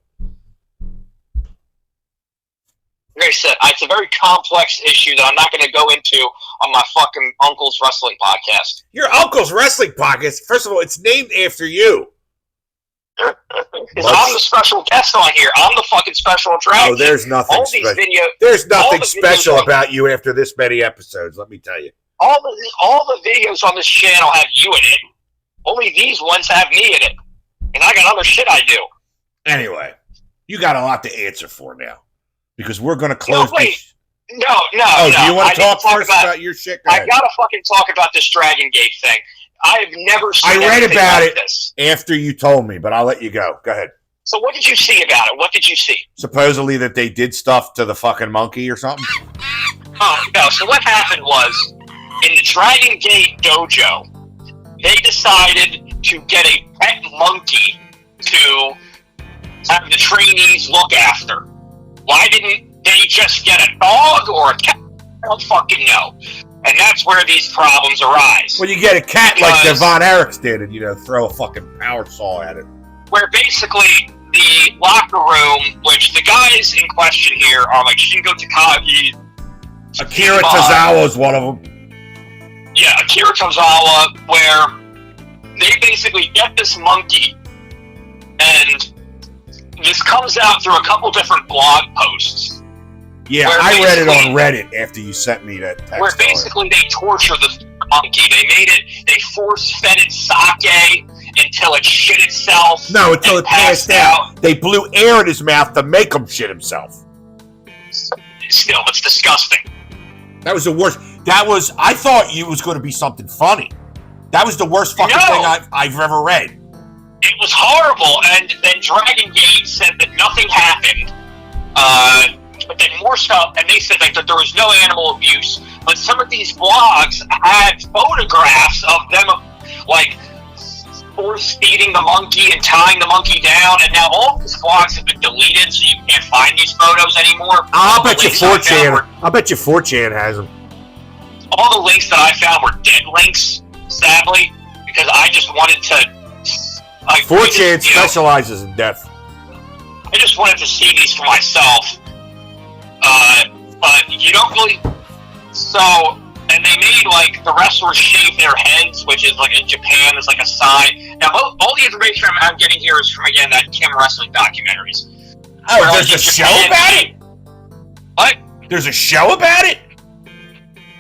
Like I said, it's a very complex issue that I'm not going to go into on my fucking uncle's wrestling podcast. Your uncle's wrestling podcast? First of all, it's named after you. Because I'm the special guest on here. I'm the fucking special attraction. Oh, there's nothing special. There's nothing special about you after this many episodes, let me tell you. All the videos on this channel have you in it. Only these ones have me in it. And I got other shit I do. Anyway, you got a lot to answer for now. Because we're going to close this. No. Do you want to talk first about your shit? I got to fucking talk about this Dragon Gate thing. I've never seen I read about it this. After you told me, but I'll let you go. Go ahead. So what did you see about it? What did you see? Supposedly that they did stuff to the fucking monkey or something? Oh, no. So what happened was, in the Dragon Gate dojo, they decided to get a pet monkey to have the trainees look after. Why didn't they just get a dog or a cat? I don't fucking know. And that's where these problems arise. Well, you get a cat like Devon Eriks did and, throw a fucking power saw at it. Where basically the locker room, which the guys in question here are like Shingo Takagi. Akira Tozawa is one of them. Yeah, Akira Tozawa, where they basically get this monkey, and this comes out through a couple different blog posts. Yeah, I read it on Reddit after you sent me that text. Where basically they torture the monkey. They force-fed it sake until it shit itself. No, until it passed out. They blew air in his mouth to make him shit himself. Still, it's disgusting. That was the worst. I thought it was going to be something funny. That was the worst fucking thing I've ever read. It was horrible, and then Dragon Gate said that nothing happened. But then more stuff, and they said that there was no animal abuse, but some of these blogs had photographs of them, like, force-feeding the monkey and tying the monkey down, and now all these blogs have been deleted, so you can't find these photos anymore. I'll bet you 4chan has them. All the links that I found were dead links, sadly, because I just wanted to... 4chan specializes in death. I just wanted to see these for myself. But you don't really... So, and they made, the wrestlers shave their heads, which is, in Japan, there's, a sign. Now, all the information I'm getting here is from, again, that Kim Wrestling documentaries. Oh, there's a show about it? What? There's a show about it?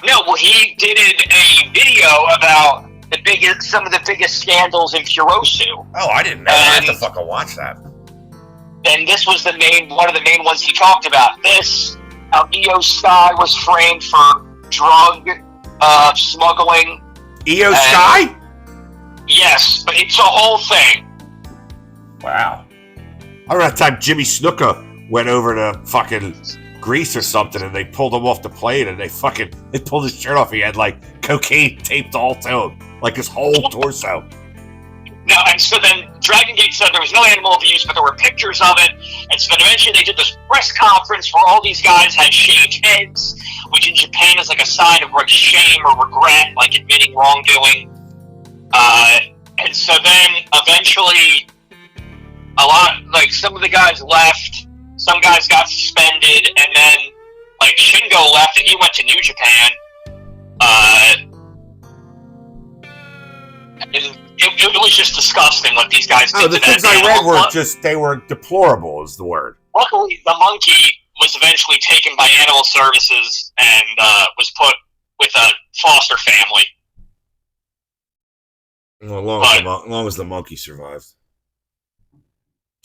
No, well, he did a video about some of the biggest scandals in Furosu. Oh, I didn't know. I had to fucking watch that. And this was one of the main ones he talked about. How Io Sky was framed for drug smuggling. Io Sky? Yes, but it's a whole thing. Wow. I remember that time Jimmy Snuka went over to fucking Greece or something, and they pulled him off the plane, and they pulled his shirt off. He had cocaine taped all to him, his whole torso. No, and so then Dragon Gate said there was no animal abuse, but there were pictures of it. And so then eventually they did this press conference where all these guys had shaved heads, which in Japan is a sign of shame or regret, admitting wrongdoing. And so then eventually a lot, like, some of the guys left, some guys got suspended, and then, like, Shingo left and he went to New Japan. It was just disgusting what these guys did. The things I read were they were deplorable, is the word. Luckily, the monkey was eventually taken by Animal Services and was put with a foster family. Well, as long as the monkey survived.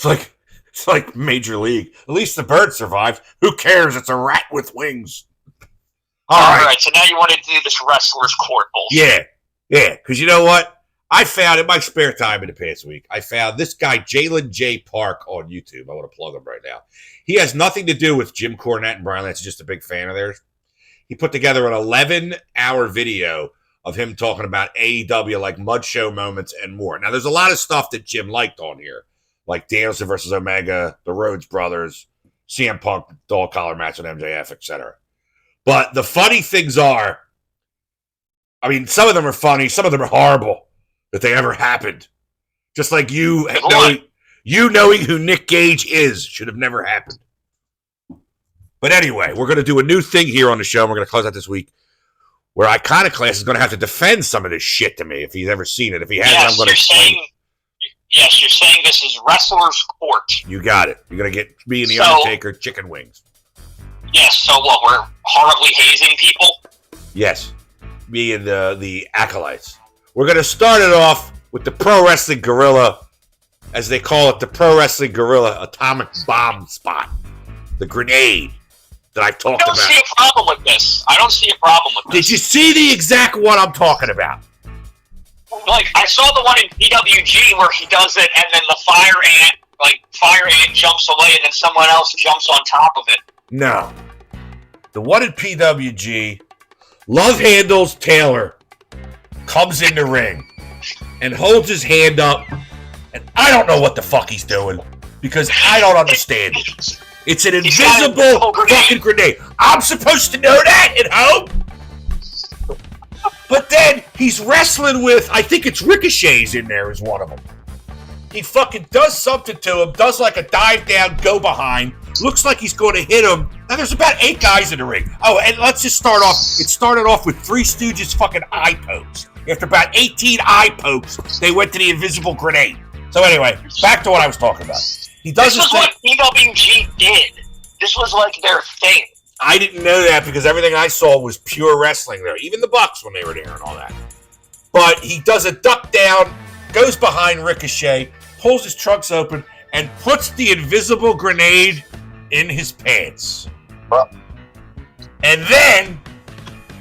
It's like Major League. At least the bird survived. Who cares? It's a rat with wings. All right. So now you want to do this wrestler's court bullshit. Yeah. Because you know what? I found in my spare time in the past week, I found this guy, Jalen J. Park, on YouTube. I want to plug him right now. He has nothing to do with Jim Cornette and Brian Lance. He's just a big fan of theirs. He put together an 11-hour video of him talking about AEW, like mud show moments and more. Now, there's a lot of stuff that Jim liked on here, like Danielson versus Omega, the Rhodes Brothers, CM Punk, dog collar match with MJF, etc. But the funny things are, I mean, some of them are funny, some of them are horrible that they ever happened. Just like you knowing who Nick Gage is should have never happened. But anyway, we're going to do a new thing here on the show. We're going to close out this week where Iconoclast is going to have to defend some of this shit to me if he's ever seen it. If he hasn't, I'm going to explain it. Yes, you're saying this is wrestler's court. You got it. You're going to get me and the Undertaker chicken wings. Yes, so what, we're horribly hazing people? Yes, me and the acolytes. We're going to start it off with the Pro Wrestling Gorilla, as they call it, the Pro Wrestling Gorilla atomic bomb spot. The grenade that I've talked about. I don't see a problem with this. Did you see the exact one I'm talking about? Like, I saw the one in PWG where he does it and then the fire ant jumps away and then someone else jumps on top of it. No. The one in PWG, Love Handles Taylor comes in the ring and holds his hand up, and I don't know what the fuck he's doing because I don't understand it. It's an invisible fucking grenade. I'm supposed to know that at home? But then he's wrestling with, I think it's Ricochet's in there is one of them. He fucking does something to him, does like a dive down, go behind, looks like he's going to hit him. Now there's about 8 guys in the ring. Oh, and let's just start off. It started off with Three Stooges fucking eye pokes. After about 18 eye pokes, they went to the invisible grenade. So anyway, back to what I was talking about. This was what PWG did. This was like their thing. I didn't know that because everything I saw was pure wrestling there. Even the Bucks when they were there and all that. But he does a duck down, goes behind Ricochet, pulls his trunks open, and puts the invisible grenade in his pants. And then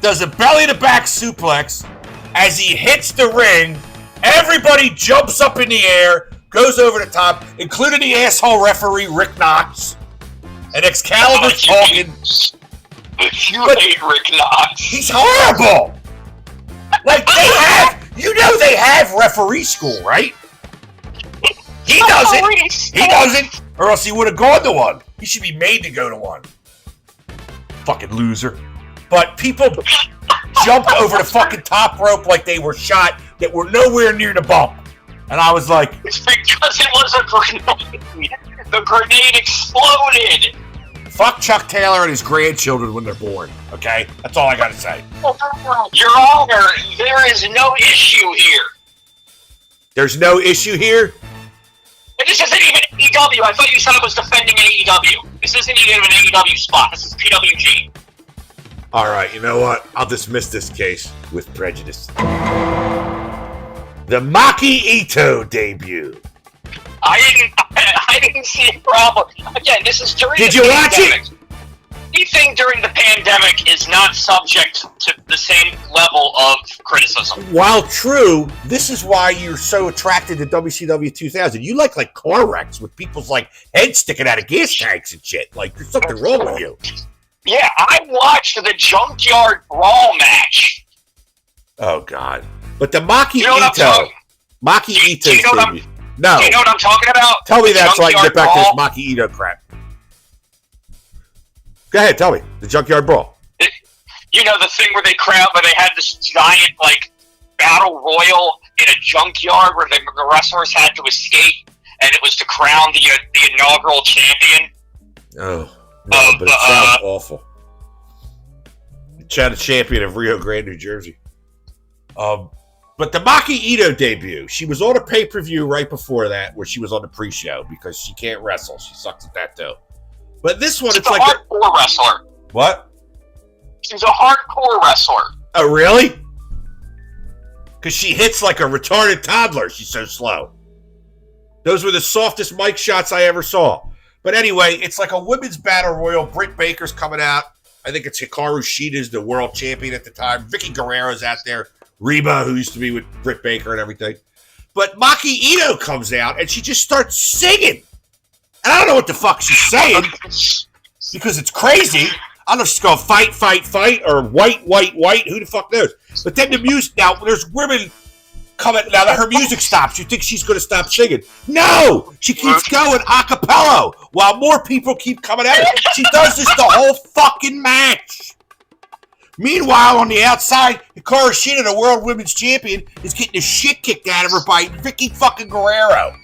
does a belly-to-back suplex. As he hits the ring, everybody jumps up in the air, goes over the top, including the asshole referee Rick Knox. And Excalibur's talking. You hate Rick Knox. He's horrible. Like they have referee school, right? He doesn't, or else he would have gone to one. He should be made to go to one. Fucking loser. But people jumped over the fucking top rope like they were shot that were nowhere near the bump. And I was like... It's because it was a grenade. The grenade exploded. Fuck Chuck Taylor and his grandchildren when they're born, okay? That's all I gotta say. Your Honor, there is no issue here. There's no issue here? And this isn't even AEW. I thought you said I was defending AEW. This isn't even an AEW spot. This is PWG. All right, you know what? I'll dismiss this case with prejudice. The Maki Ito debut. I didn't see a problem. Again, this is during Did the you pandemic. watch it? Anything during the pandemic is not subject to the same level of criticism. While true, this is why you're so attracted to WCW 2000. You like car wrecks with people's heads sticking out of gas tanks and shit. Like there's something wrong with you. Yeah, I watched the Junkyard Brawl match. Oh God! But the Maki You know what I'm Ito, Maki Ito you know what debut. No, Do you know what I'm talking about? tell me that so I can get back to this Brawl? Maki Ito crap. Go ahead, tell me the Junkyard Brawl. You know the thing where they had this giant battle royal in a junkyard where the wrestlers had to escape, and it was to crown the inaugural champion. Oh, no, but it sounds awful. Champion of Rio Grande, New Jersey. But the Maki Ito debut, she was on a pay-per-view right before that, where she was on the pre-show because she can't wrestle. She sucks at that too. But this one, She's it's a like hardcore wrestler. What? She's a hardcore wrestler. Oh, really? Because she hits like a retarded toddler. She's so slow. Those were the softest mic shots I ever saw. But anyway, it's like a women's battle royal. Britt Baker's coming out. I think it's Hikaru Shida's the world champion at the time. Vicky Guerrero's out there. Reba, who used to be with Britt Baker and everything. But Maki Ito comes out and she just starts singing. And I don't know what the fuck she's saying because it's crazy. I don't know if she's going fight, fight, fight, or white, white, white. Who the fuck knows? But then the music, now there's women coming, now that her music stops, you think she's going to stop singing. No! She keeps going a cappella while more people keep coming at her. She does this the whole fucking match. Meanwhile, on the outside, Hikaru Shida, the world women's champion, is getting the shit kicked out of her by Vicky fucking Guerrero.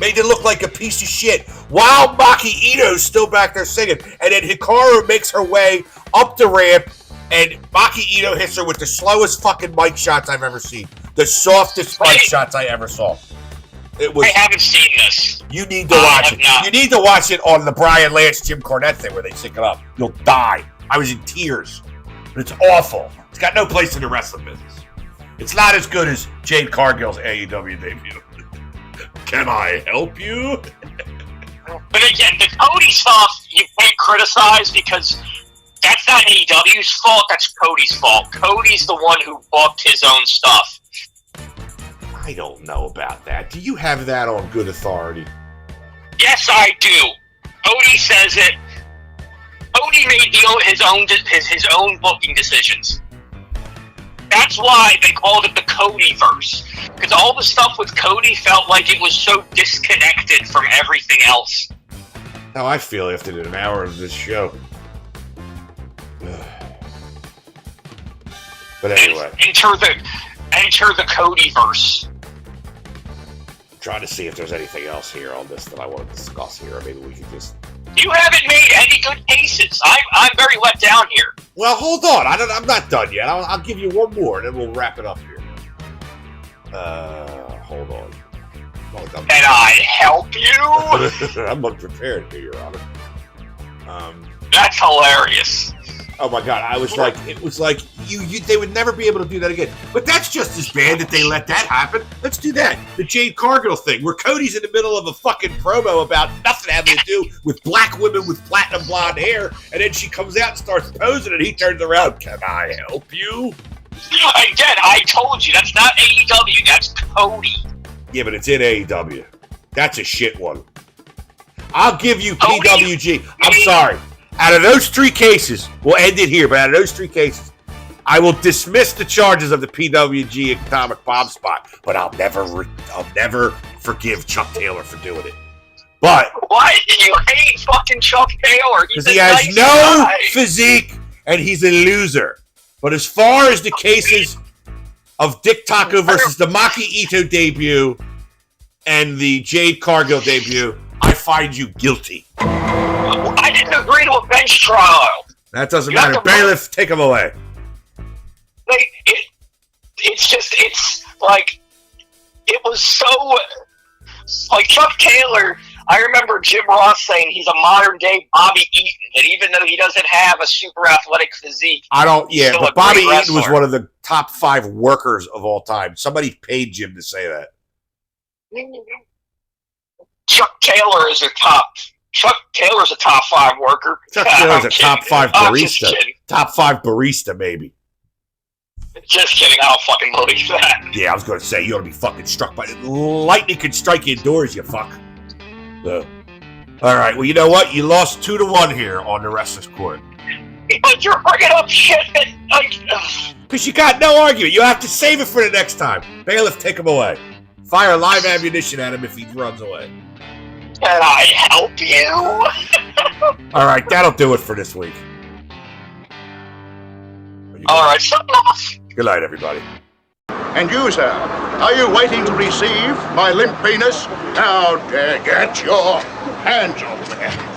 Made it look like a piece of shit. While Maki Ito's still back there singing. And then Hikaru makes her way up the ramp, and Maki Ito hits her with the slowest fucking mic shots I've ever seen. The softest mic shots I ever saw. It was. I haven't seen this. You need to watch it. Not. You need to watch it on the Brian Lance, Jim Cornette thing where they sync it up. You'll die. I was in tears. But it's awful. It's got no place in the wrestling business. It's not as good as Jade Cargill's AEW debut. Can I help you? But again, the Cody stuff you can't criticize because that's not AEW's fault, that's Cody's fault. Cody's the one who booked his own stuff. I don't know about that. Do you have that on good authority? Yes, I do. Cody says it. Cody made his own booking decisions. That's why they called it the Codyverse. Because all the stuff with Cody felt like it was so disconnected from everything else. How I feel after an hour of this show. But anyway. Enter the Codyverse. I'm trying to see if there's anything else here on this that I want to discuss here. Maybe we could just... You haven't made any good cases. I'm very let down here. Well, hold on. I'm not done yet. I'll give you one more, and then we'll wrap it up here. Hold on. Can I help you? I'm unprepared here, Your Honor. That's hilarious. Oh my God! It was like they would never be able to do that again. But that's just as bad that they let that happen. Let's do that. The Jade Cargill thing, where Cody's in the middle of a fucking promo about nothing having to do with black women with platinum blonde hair, and then she comes out and starts posing, and he turns around. Can I help you? Again, I told you that's not AEW. That's Cody. Yeah, but it's in AEW. That's a shit one. I'll give you PWG. I'm sorry. Out of those three cases, we'll end it here, but out of those three cases, I will dismiss the charges of the PWG Atomic Bomb Spot, but I'll never forgive Chuck Taylor for doing it. But why do you hate fucking Chuck Taylor? Because he has no physique and he's a loser. But as far as the cases of Dick Taco versus the Maki Ito debut and the Jade Cargill debut, I find you guilty. I didn't agree to a bench trial. That doesn't matter. Bailiff, take him away. It's like, it was so, like Chuck Taylor, I remember Jim Ross saying he's a modern day Bobby Eaton, and even though he doesn't have a super athletic physique, but Bobby Eaton was one of the top 5 workers of all time. Somebody paid Jim to say that. Chuck Taylor's a top 5 worker. Chuck Taylor's a top 5 barista. Top 5 barista, maybe. Just kidding. I don't fucking believe that. Yeah, I was going to say, you ought to be fucking struck by it. Lightning can strike you indoors, you fuck. So, all right, well, you know what? You lost 2-1 here on the Wrestler's Court. But you're bringing up shit that, because you got no argument. You have to save it for the next time. Bailiff, take him away. Fire live ammunition at him if he runs away. Can I help you? All right, that'll do it for this week. All right, something off. Good night, everybody. And you, sir, Are you waiting to receive my limp penis? Now, get your hands over there.